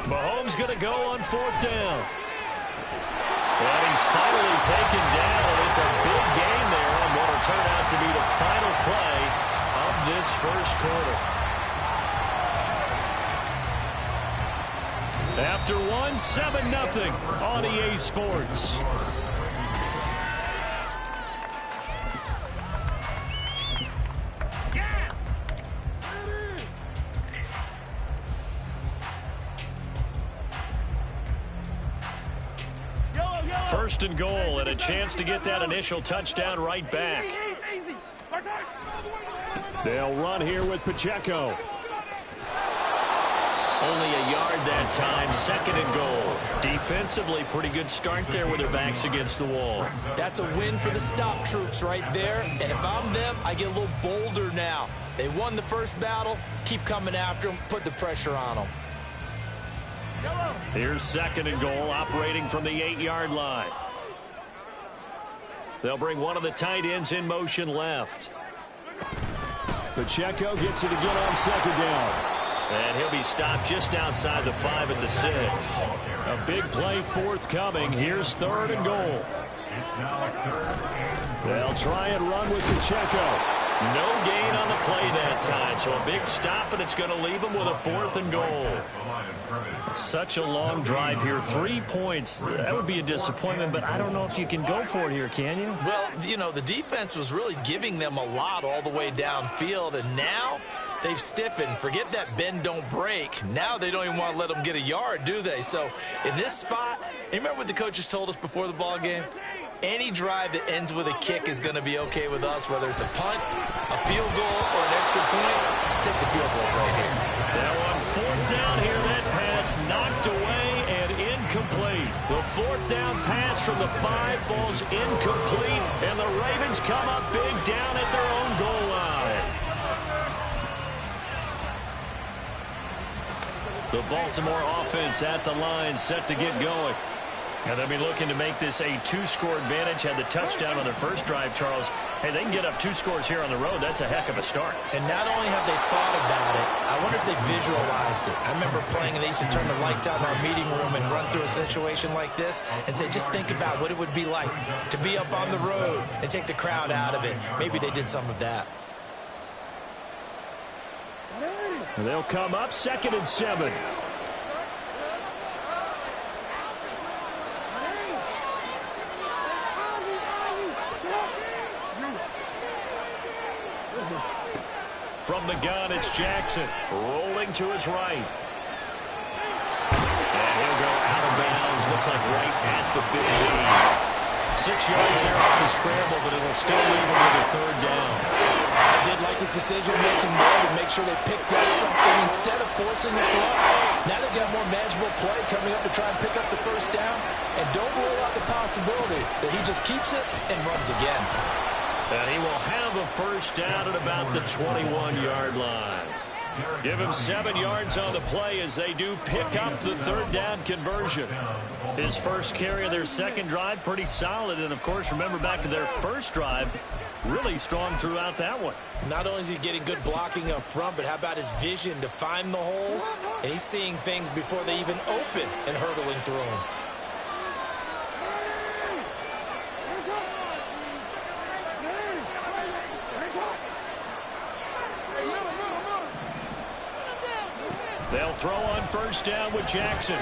Mahomes going to go on 4th down. And he's finally taken down. It's a big gain there on what will turn out to be the final play of this first quarter. After one, 7-0 on EA Sports. First and goal, and a chance to get that initial touchdown right back. They'll run here with Pacheco. Only a yard that time, 2nd and goal. Defensively, pretty good start there with their backs against the wall. That's a win for the stop troops right there. And if I'm them, I get a little bolder now. They won the first battle. Keep coming after them. Put the pressure on them. Here's 2nd and goal, operating from the 8-yard line. They'll bring one of the tight ends in motion left. Pacheco gets it again on 2nd down. And he'll be stopped just outside the 5 at the 6. A big play forthcoming. Here's 3rd and goal. They'll try and run with Pacheco. No gain on the play that time, so a big stop, and it's going to leave them with a 4th and goal. Such a long drive here. 3 points. That would be a disappointment, but I don't know if you can go for it here, can you? Well, you know, the defense was really giving them a lot all the way downfield, and now they've stiffened. Forget that bend, don't break. Now they don't even want to let them get a yard, do they? So in this spot, you remember what the coaches told us before the ball game? Any drive that ends with a kick is going to be okay with us, whether it's a punt, a field goal, or an extra point. Take the field goal right here. Now on 4th down here, that pass knocked away and incomplete. The 4th down pass from the 5 falls incomplete, and the Ravens come up big down at their own goal line. The Baltimore offense at the line, set to get going. And they'll be looking to make this a 2-score advantage. Had the touchdown on their first drive, Charles. Hey, they can get up 2 scores here on the road. That's a heck of a start. And not only have they thought about it, I wonder if they visualized it. I remember playing, and they used to turn the lights out in our meeting room and run through a situation like this and say, just think about what it would be like to be up on the road and take the crowd out of it. Maybe they did some of that. They'll come up 2nd and 7. From the gun, it's Jackson, rolling to his right. And he'll go out of bounds, looks like right at the 15. 6 yards there off the scramble, but it'll still leave him with a 3rd down. I did like his decision-making there to make sure they picked up something instead of forcing the throw. Now they got more manageable play coming up to try and pick up the 1st down. And don't rule out the possibility that he just keeps it and runs again. And he will have a 1st down at about the 21-yard line. Give him 7 yards on the play as they do pick up the 3rd down conversion. His first carry of their 2nd drive, pretty solid. And, of course, remember back to their first drive, really strong throughout that one. Not only is he getting good blocking up front, but how about his vision to find the holes? And he's seeing things before they even open and hurtling through them. They'll throw on 1st down with Jackson.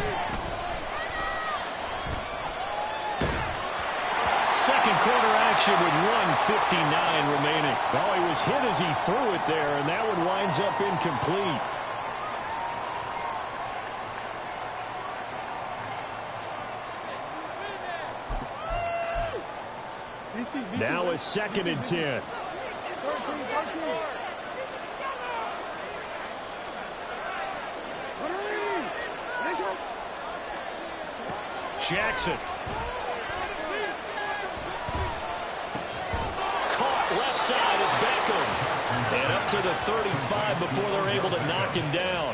2nd quarter action with 1:59 remaining. Well, he was hit as he threw it there, and that one winds up incomplete. Now a 2nd and 10. Jackson. out to the 35 before they're able to knock him down.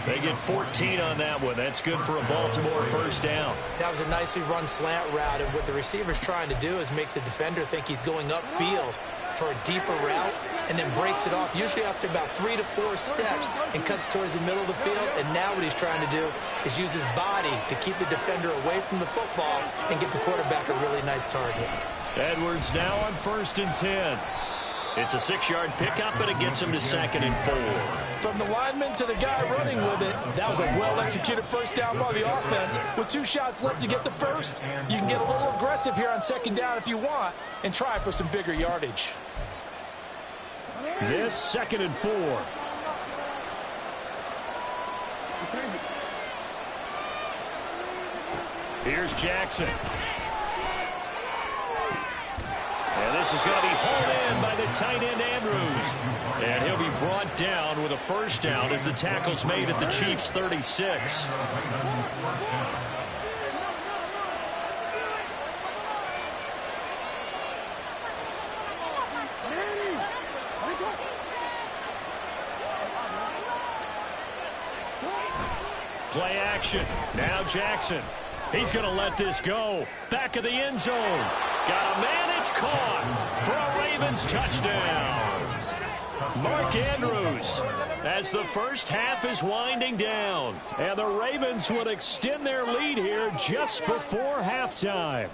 They get 14 on that one. That's good for a Baltimore first down. That was a nicely run slant route, and what the receiver's trying to do is make the defender think he's going upfield for a deeper route, and then breaks it off, usually after about 3 to 4 steps, and cuts towards the middle of the field. And now what he's trying to do is use his body to keep the defender away from the football and give the quarterback a really nice target. Edwards now on 1st and 10. It's a 6-yard pickup, and it gets him to 2nd and 4. From the lineman to the guy running with it, that was a well-executed first down by the offense. With 2 shots left to get the first, you can get a little aggressive here on 2nd down if you want and try for some bigger yardage. This 2nd and 4. Here's Jackson. And this is going to be hauled in by the tight end, Andrews. And he'll be brought down with a first down as the tackle's made at the Chiefs' 36. Play action. Now Jackson. He's going to let this go. Back of the end zone. Got a man. It's caught for a Ravens touchdown. Mark Andrews as the first half is winding down. And the Ravens would extend their lead here just before halftime.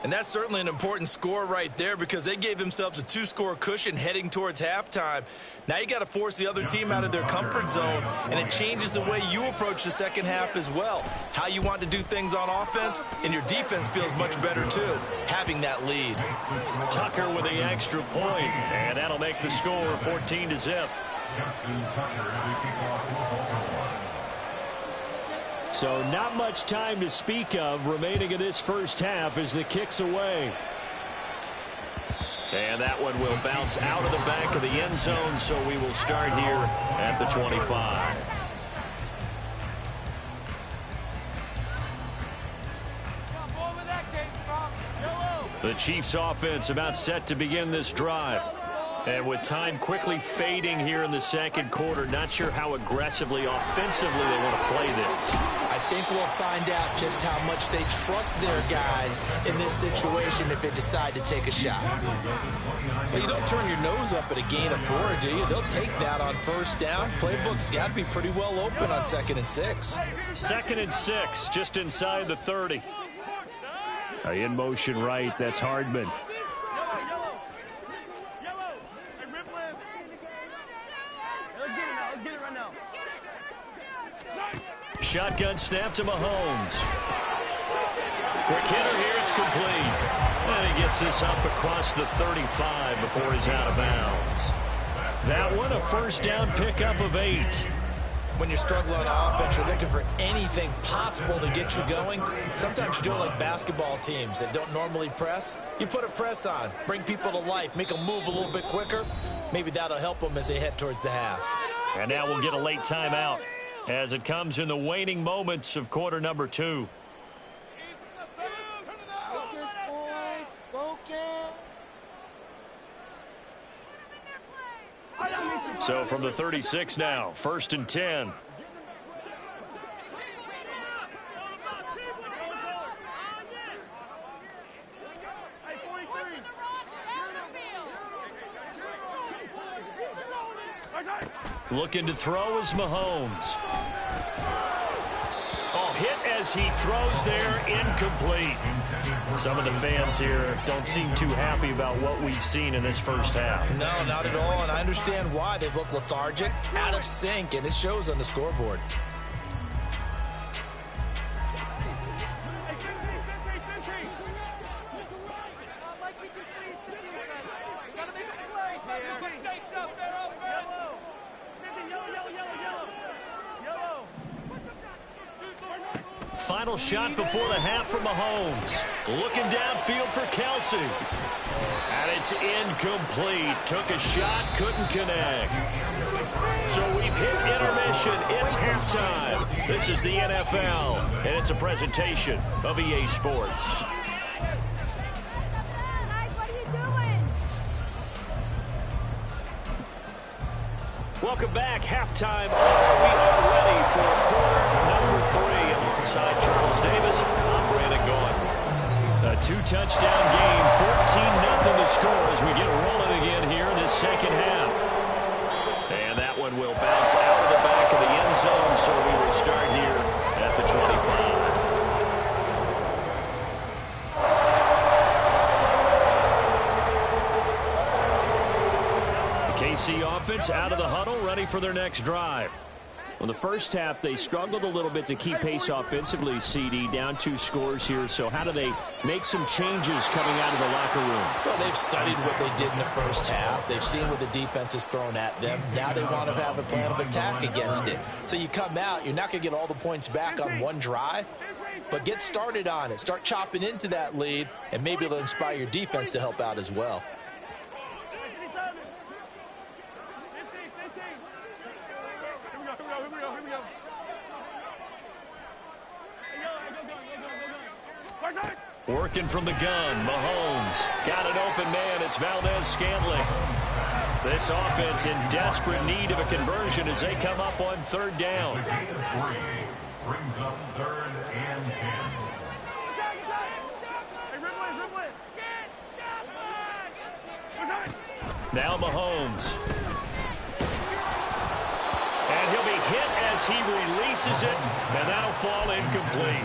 And that's certainly an important score right there because they gave themselves a 2-score cushion heading towards halftime. Now you got to force the other team out of their comfort zone, and it changes the way you approach the second half as well. How you want to do things on offense, and your defense feels much better too, having that lead. Tucker with the extra point, and that'll make the score 14-0. So not much time to speak of remaining in this first half as the kick's away. And that one will bounce out of the back of the end zone, so we will start here at the 25. The Chiefs offense about set to begin this drive. And with time quickly fading here in the second quarter, not sure how aggressively, offensively they want to play this. I think we'll find out just how much they trust their guys in this situation if they decide to take a shot. Well, you don't turn your nose up at a gain of 4, do you? They'll take that on first down. Playbook's got to be pretty well open on 2nd and 6. 2nd and 6, just inside the 30. In motion right, that's Hardman. Shotgun snap to Mahomes. Quick hitter here, it's complete. And he gets this up across the 35 before he's out of bounds. That one, a first down pickup of 8. When you're struggling on offense, you're looking for anything possible to get you going. Sometimes you do it like basketball teams that don't normally press. You put a press on, bring people to life, make them move a little bit quicker. Maybe that'll help them as they head towards the half. And now we'll get a late timeout as it comes in the waning moments of quarter number 2. Focus, boys. Focus. So from the 36 now, 1st and 10. Looking to throw is Mahomes. Oh, hit as he throws there, incomplete. Some of the fans here don't seem too happy about what we've seen in this first half. No, not at all, and I understand why. They've looked lethargic, out of sync, and it shows on the scoreboard. Final shot before the half from Mahomes. Looking downfield for Kelsey. And it's incomplete. Took a shot, couldn't connect. So we've hit intermission. It's halftime. This is the NFL, and it's a presentation of EA Sports. Welcome back. Halftime. We are ready for quarter number 3. Alongside Charles Davis, I'm Brandon Gaughan. A 2-touchdown game, 14-0 the score as we get rolling again here in this second half. And that one will bounce out of the back of the end zone, so we will start here at the 25. KC offense out of the huddle, ready for their next drive. Well, the first half, they struggled a little bit to keep pace offensively, CD, down 2 scores here. So how do they make some changes coming out of the locker room? Well, they've studied what they did in the first half. They've seen what the defense has thrown at them. Now they want to have a plan of attack against it. So you come out, you're not going to get all the points back on one drive, but get started on it. Start chopping into that lead, and maybe it'll inspire your defense to help out as well. Working from the gun, Mahomes. Got an open man, it's Valdez-Scantling. This offense in desperate need of a conversion as they come up on 3rd down. Brings up 3rd and 10. Now Mahomes. And he'll be hit as he releases it, and that'll fall incomplete.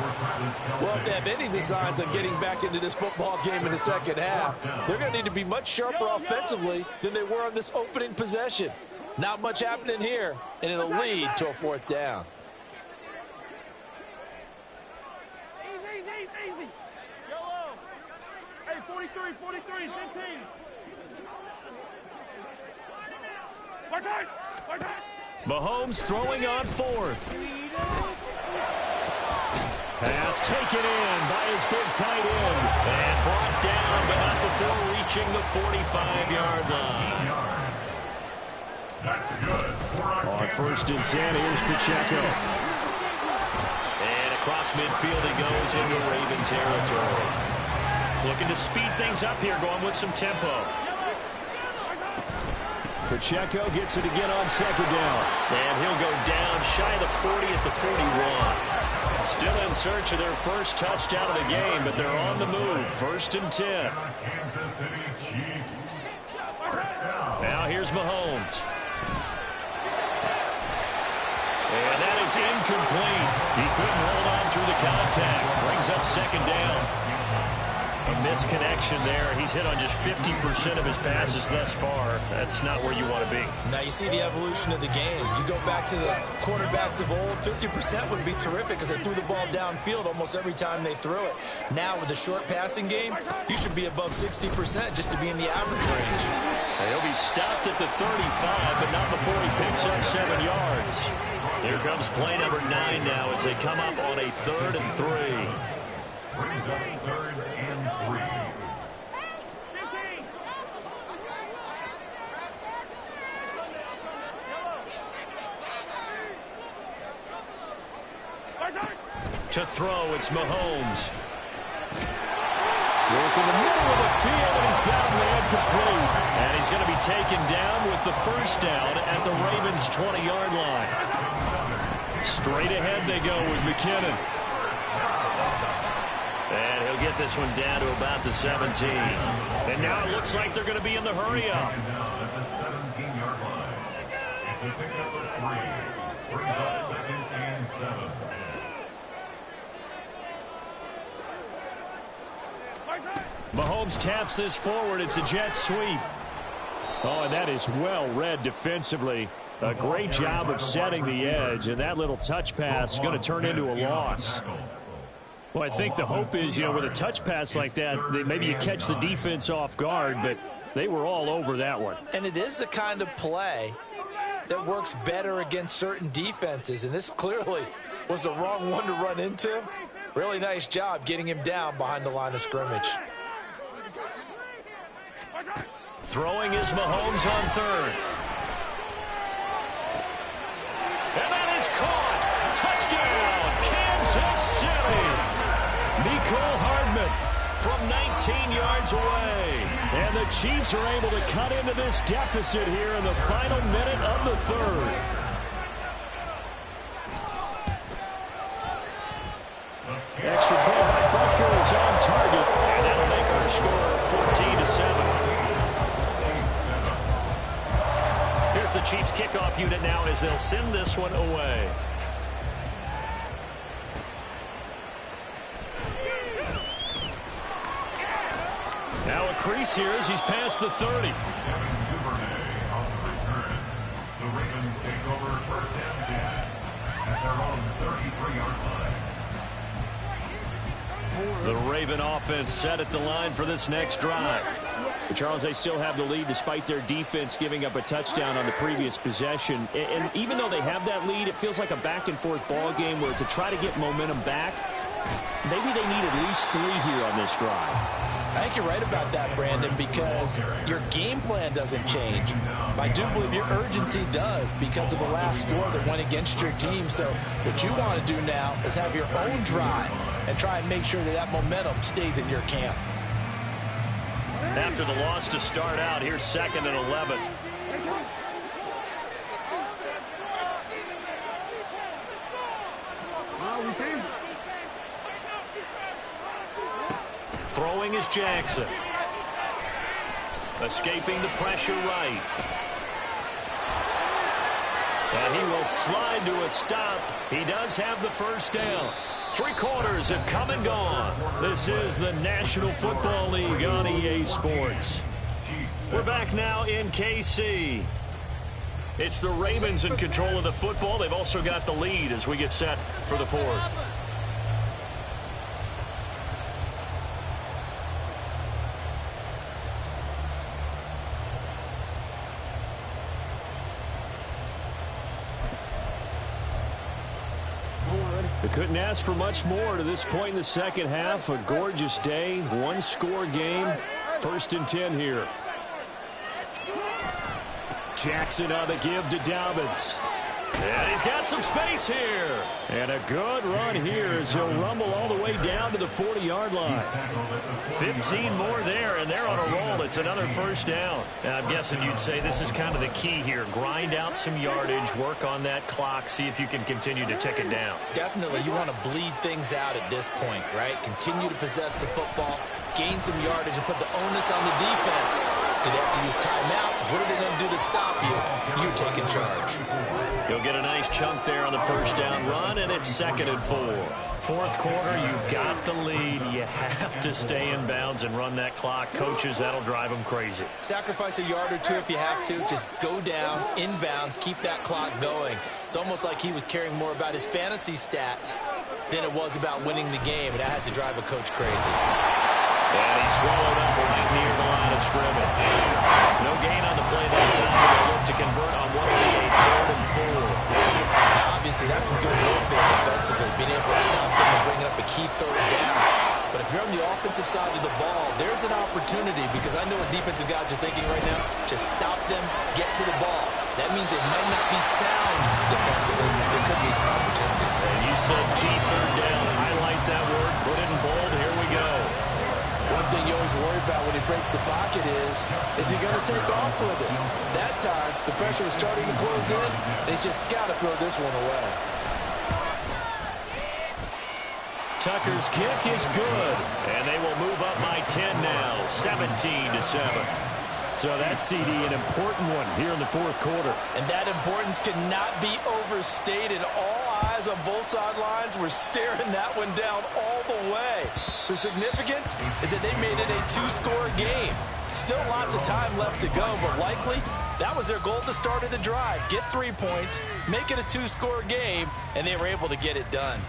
Well, if they have any designs on getting back into this football game in the second half, they're going to need to be much sharper offensively than they were on this opening possession. Not much happening here, and it'll lead to a 4th down. Easy. Yo, hey, 43, 15. Watch out. Mahomes throwing on 4th. Pass taken in by his big tight end. And brought down, but not before reaching the 45-yard line. That's good. On 1st and 10, here's Pacheco. And across midfield he goes into Raven territory. Looking to speed things up here, going with some tempo. Pacheco gets it again on 2nd down. And he'll go down shy of the 40 at the 41. Still in search of their first touchdown of the game, but they're on the move. 1st and 10. Kansas City Chiefs. Now here's Mahomes. And that is incomplete. He couldn't hold on through the contact. Brings up 2nd down. A misconnection there. He's hit on just 50% of his passes thus far. That's not where you want to be. Now you see the evolution of the game. You go back to the quarterbacks of old, 50% would be terrific because they threw the ball downfield almost every time they threw it. Now with the short passing game, you should be above 60% just to be in the average range. And he'll be stopped at the 35, but not before he picks up 7 yards. Here comes play number 9 now as they come up on a 3rd and 3. Brings up 3rd and 3. To throw, it's Mahomes. Work in the middle of the field, and he's got him land complete. And he's going to be taken down with the 1st down at the Ravens' 20-yard line. Straight ahead they go with McKinnon. And he'll get this one down to about the 17. And now it looks like they're going to be in the hurry-up. At the 17-yard line. It's a pickup of 3. Brings up 2nd and 7. Mahomes taps this forward. It's a jet sweep. Oh, and that is well read defensively. A great job of setting the edge, and that little touch pass is going to turn into a loss. Well, I think the hope is, with a touch pass like that, maybe you catch the defense off guard, but they were all over that one. And it is the kind of play that works better against certain defenses, and this clearly was the wrong one to run into. Really nice job getting him down behind the line of scrimmage. Throwing is Mahomes on 3rd. And that is caught. Touchdown, Kansas City. Mecole Hardman from 19 yards away. And the Chiefs are able to cut into this deficit here in the final minute of the third. Extra point by Butker is on target, and that'll make our score 14-7. Here's the Chiefs kickoff unit now as they'll send this one away. Now a crease here as he's past the 30. The Ravens take over first and 10 at their own 33-yard line. The Raven offense set at the line for this next drive. But Charles, they still have the lead despite their defense giving up a touchdown on the previous possession. And even though they have that lead, it feels like a back-and-forth ball game where to try to get momentum back, maybe they need at least 3 here on this drive. I think you're right about that, Brandon, because your game plan doesn't change. I do believe your urgency does because of the last score that went against your team. So what you want to do now is have your own drive and try and make sure that that momentum stays in your camp. After the loss to start out, here's 2nd and 11. Throwing is Jackson. Escaping the pressure right. And he will slide to a stop. He does have the first down. 3 quarters have come and gone. This is the National Football League on EA Sports. We're back now in KC. It's the Ravens in control of the football. They've also got the lead as we get set for the 4th. They couldn't ask for much more to this point in the second half. A gorgeous day, 1-score game. 1st and 10 here. Jackson on the give to Dobbins. And he's got some space here. And a good run here as he'll rumble all the way down to the 40-yard line. 15 more there, and they're on a roll. It's another first down. And I'm guessing you'd say this is kind of the key here. Grind out some yardage, work on that clock, see if you can continue to tick it down. Definitely, you want to bleed things out at this point, right? Continue to possess the football, gain some yardage, and put the onus on the defense. Do they have to use timeouts? What are they going to do to stop you? You're taking charge. You'll get a nice chunk there on the first down run, and it's 2nd and 4. 4th quarter, you've got the lead. You have to stay in bounds and run that clock. Coaches, that'll drive them crazy. Sacrifice a yard or 2 if you have to. Just go down, inbounds, keep that clock going. It's almost like he was caring more about his fantasy stats than it was about winning the game, and that has to drive a coach crazy. And he swallowed up right near the line of scrimmage. No gain on the play that time. They'll look to convert on what will be a 3rd and 4. Now, obviously, that's some good work there defensively, being able to stop them and bring up a key 3rd down. But if you're on the offensive side of the ball, there's an opportunity, because I know what defensive guys are thinking right now. Just stop them, get to the ball. That means they might not be sound defensively. There could be some opportunities. And you said key 3rd down. Highlight that word. Put it in bold. Here we go. One thing you always worry about when he breaks the pocket is he going to take off with it? That time, the pressure was starting to close in. He's just got to throw this one away. Tucker's kick is good, and they will move up by 10 now, 17-7. So that CD, an important one here in the 4th quarter. And that importance cannot be overstated. All eyes on both sidelines were staring that one down all the way. The significance is that they made it a 2-score game. Still lots of time left to go, but likely that was their goal at the start of the drive. Get 3 points, make it a 2-score game, and they were able to get it done.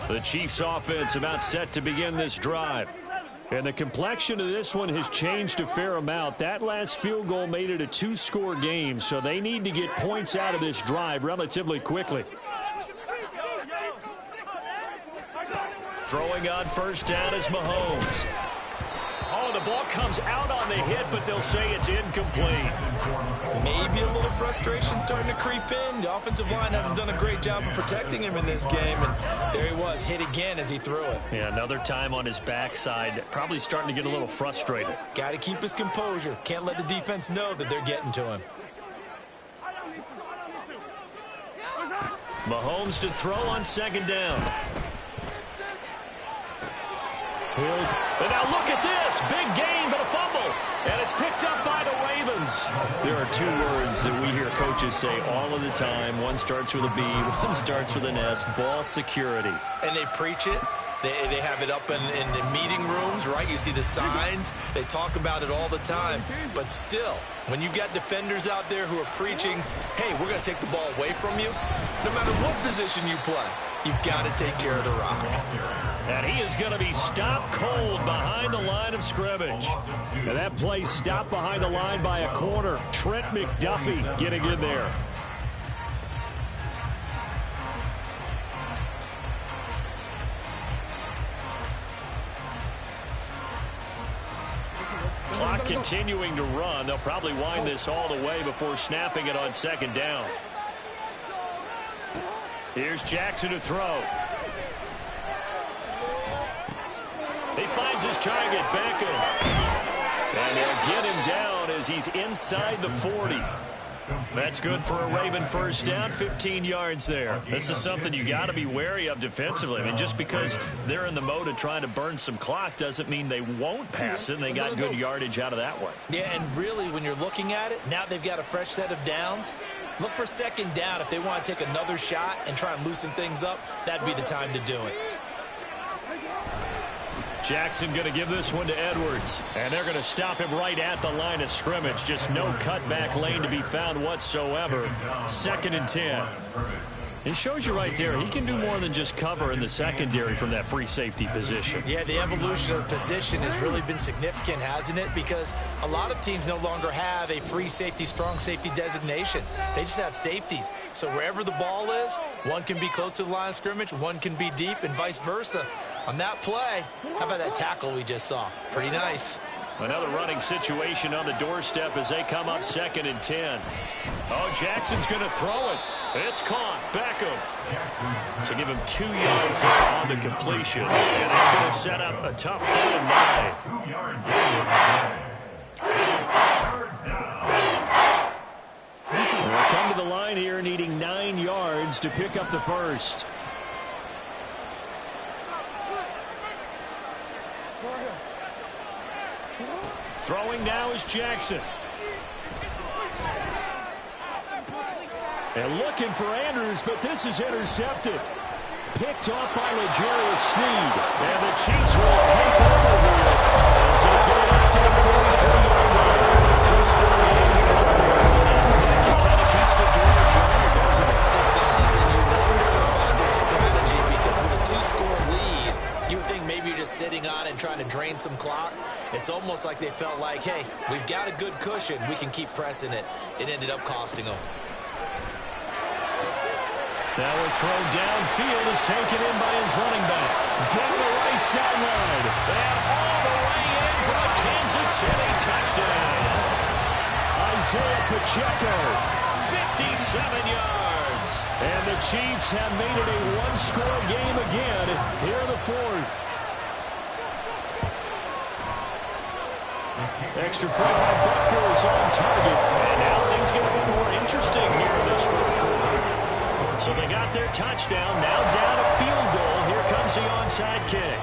The Chiefs offense about set to begin this drive. And the complexion of this one has changed a fair amount. That last field goal made it a 2-score game, so they need to get points out of this drive relatively quickly. Throwing on first down is Mahomes. Oh, the ball comes out on the hit, but they'll say it's incomplete. Maybe a little frustration starting to creep in. The offensive line hasn't done a great job of protecting him in this game, and there he was, hit again as he threw it. Yeah, another time on his backside, probably starting to get a little frustrated. Got to keep his composure. Can't let the defense know that they're getting to him. Mahomes to throw on second down. And now look at this. Big gain, but a fumble. And it's picked up by the Ravens. There are two words that we hear coaches say all of the time. One starts with a B, one starts with an S. Ball security. And they preach it. They have it up in meeting rooms, right? You see the signs. They talk about it all the time. But still, when you've got defenders out there who are preaching, hey, we're going to take the ball away from you, no matter what position you play, you've got to take care of the rock. And he is going to be stopped cold behind the line of scrimmage. And that play stopped behind the line by a corner. Trent McDuffie getting in there. Clock continuing to run. They'll probably wind this all the way before snapping it on second down. Here's Jackson to throw. He finds his target, Beckham. And they'll get him down as he's inside the 40. That's good for a Raven first down, 15 yards there. This is something you got to be wary of defensively. I mean, just because they're in the mode of trying to burn some clock doesn't mean they won't pass it, and they got good yardage out of that one. Yeah, and really, when you're looking at it, now they've got a fresh set of downs. Look for second down. If they want to take another shot and try and loosen things up, that'd be the time to do it. Jackson going to give this one to Edwards. And they're going to stop him right at the line of scrimmage. Just no cutback lane to be found whatsoever. 2nd and 10. It shows you right there, he can do more than just cover in the secondary from that free safety position. Yeah, the evolution of the position has really been significant, hasn't it? Because a lot of teams no longer have a free safety, strong safety designation. They just have safeties. So wherever the ball is, one can be close to the line of scrimmage, one can be deep, and vice versa. On that play, how about that tackle we just saw? Pretty nice. Another running situation on the doorstep as they come up 2nd and 10. Oh, Jackson's going to throw it. It's caught. Beckham. So give him 2 yards on the completion. And it's going to set up a tough 3rd and 9. 2-yard gain. They'll come to the line here needing 9 yards to pick up the first. Throwing now is Jackson. And looking for Andrews, but this is intercepted. Picked off by L'Jarius Sneed. And the Chiefs will take over here as they get it up to the 44-yard line. 2-score game here in the 4th. It kind of keeps the door ajar, doesn't it? It does, and you wonder about their strategy because with a 2-score lead, you would think maybe you're just sitting on it and trying to drain some clock. It's almost like they felt like, hey, we've got a good cushion. We can keep pressing it. It ended up costing them. Now a throw downfield is taken in by his running back. Down the right sideline. And all the way in for a Kansas City touchdown. Isaiah Pacheco, 57 yards. And the Chiefs have made it a 1-score game again here in the 4th. Extra point by Butker is on target. And now things get a bit more interesting here in this 4th quarter. So they got their touchdown. Now down a field goal. Here comes the onside kick.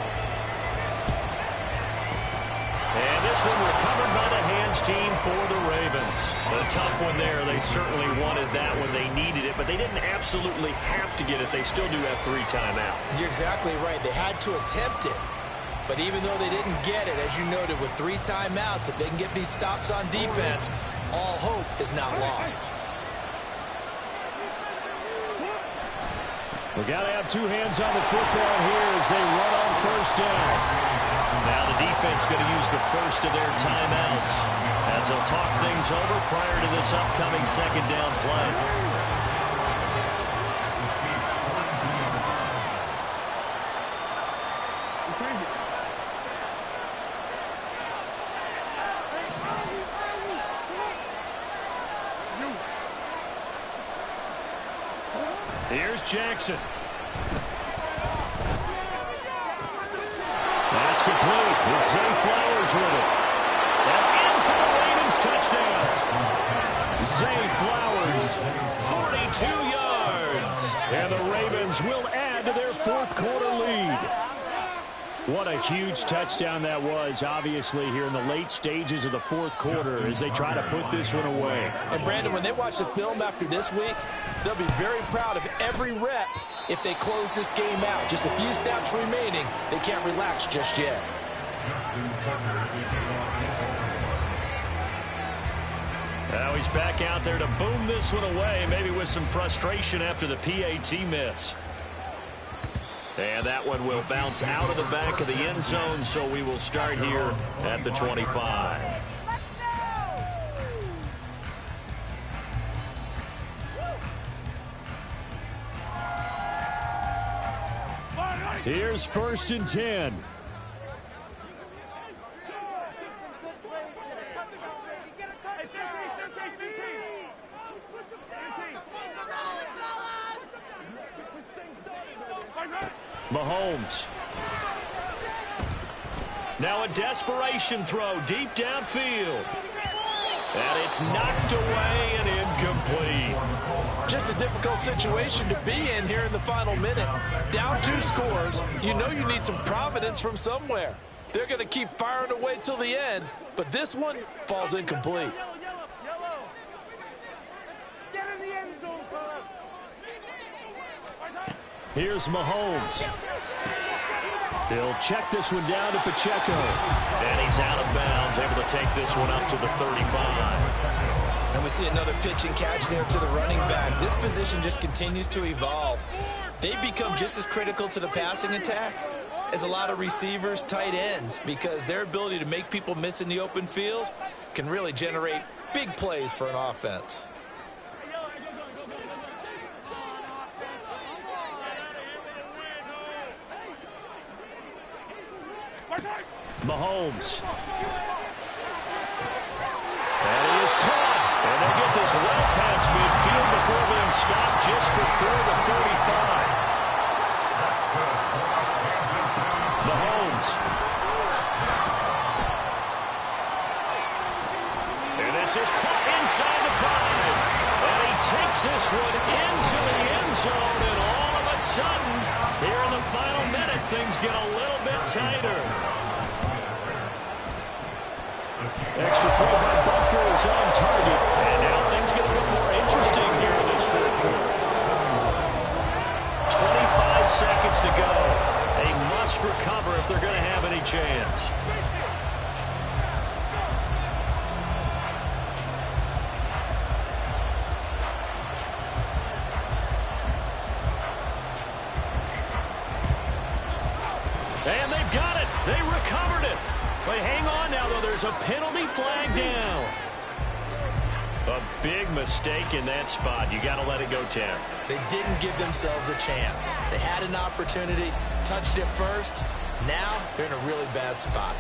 And this one recovered by the hands team for the Ravens. A tough one there. They certainly wanted that when they needed it, but they didn't absolutely have to get it. They still do have 3 timeouts. You're exactly right. They had to attempt it. But even though they didn't get it, as you noted, with 3 timeouts, if they can get these stops on defense, all hope is not lost. We got to have 2 hands on the football here as they run on 1st down. Now the defense going to use the first of their timeouts as they'll talk things over prior to this upcoming 2nd down play. Here's Jackson. That's complete. It's Zay Flowers with it. And in for the Ravens touchdown. Zay Flowers, 42 yards. And the Ravens will add to their fourth quarter lead. What a huge touchdown that was, obviously, here in the late stages of the fourth quarter as they try to put this one away. And, Brandon, when they watch the film after this week, they'll be very proud of every rep if they close this game out. Just a few snaps remaining. They can't relax just yet. Now he's back out there to boom this one away, maybe with some frustration after the PAT miss. And that one will bounce out of the back of the end zone, so we will start here at the 25. Here's 1st and 10. Mahomes. Now a desperation throw deep downfield. And it's knocked away and incomplete. Just a difficult situation to be in here in the final minute. Down 2 scores. You know you need some providence from somewhere. They're going to keep firing away till the end, but this one falls incomplete. Get in the end zone, fellas. Here's Mahomes. They'll check this one down to Pacheco. And he's out of bounds, able to take this one up to the 35. And we see another pitch and catch there to the running back. This position just continues to evolve. They become just as critical to the passing attack as a lot of receivers, tight ends, because their ability to make people miss in the open field can really generate big plays for an offense. Mahomes. And he is caught. And they get this well past midfield before being stopped just before the 35. Mahomes. And this is caught inside the 5. And he takes this one into the end zone. And all of a sudden, here in the final minute, things get a little bit tighter. Extra point by Bunker is on target. And now things get a little more interesting here in this fourth quarter. 25 seconds to go. They must recover if they're going to have any chance. And they've got it. They recovered it. They hang on now, though. There's a penalty flag down. A big mistake in that spot. You got to let it go 10. They didn't give themselves a chance. They had an opportunity, touched it first. Now they're in a really bad spot.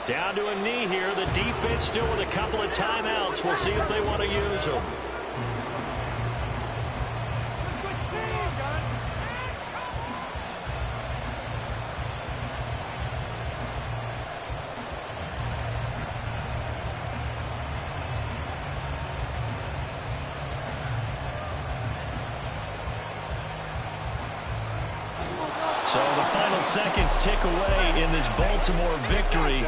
Down to a knee here. The defense still with a couple of timeouts. We'll see if they want to use them. So the final seconds tick away in this Baltimore victory.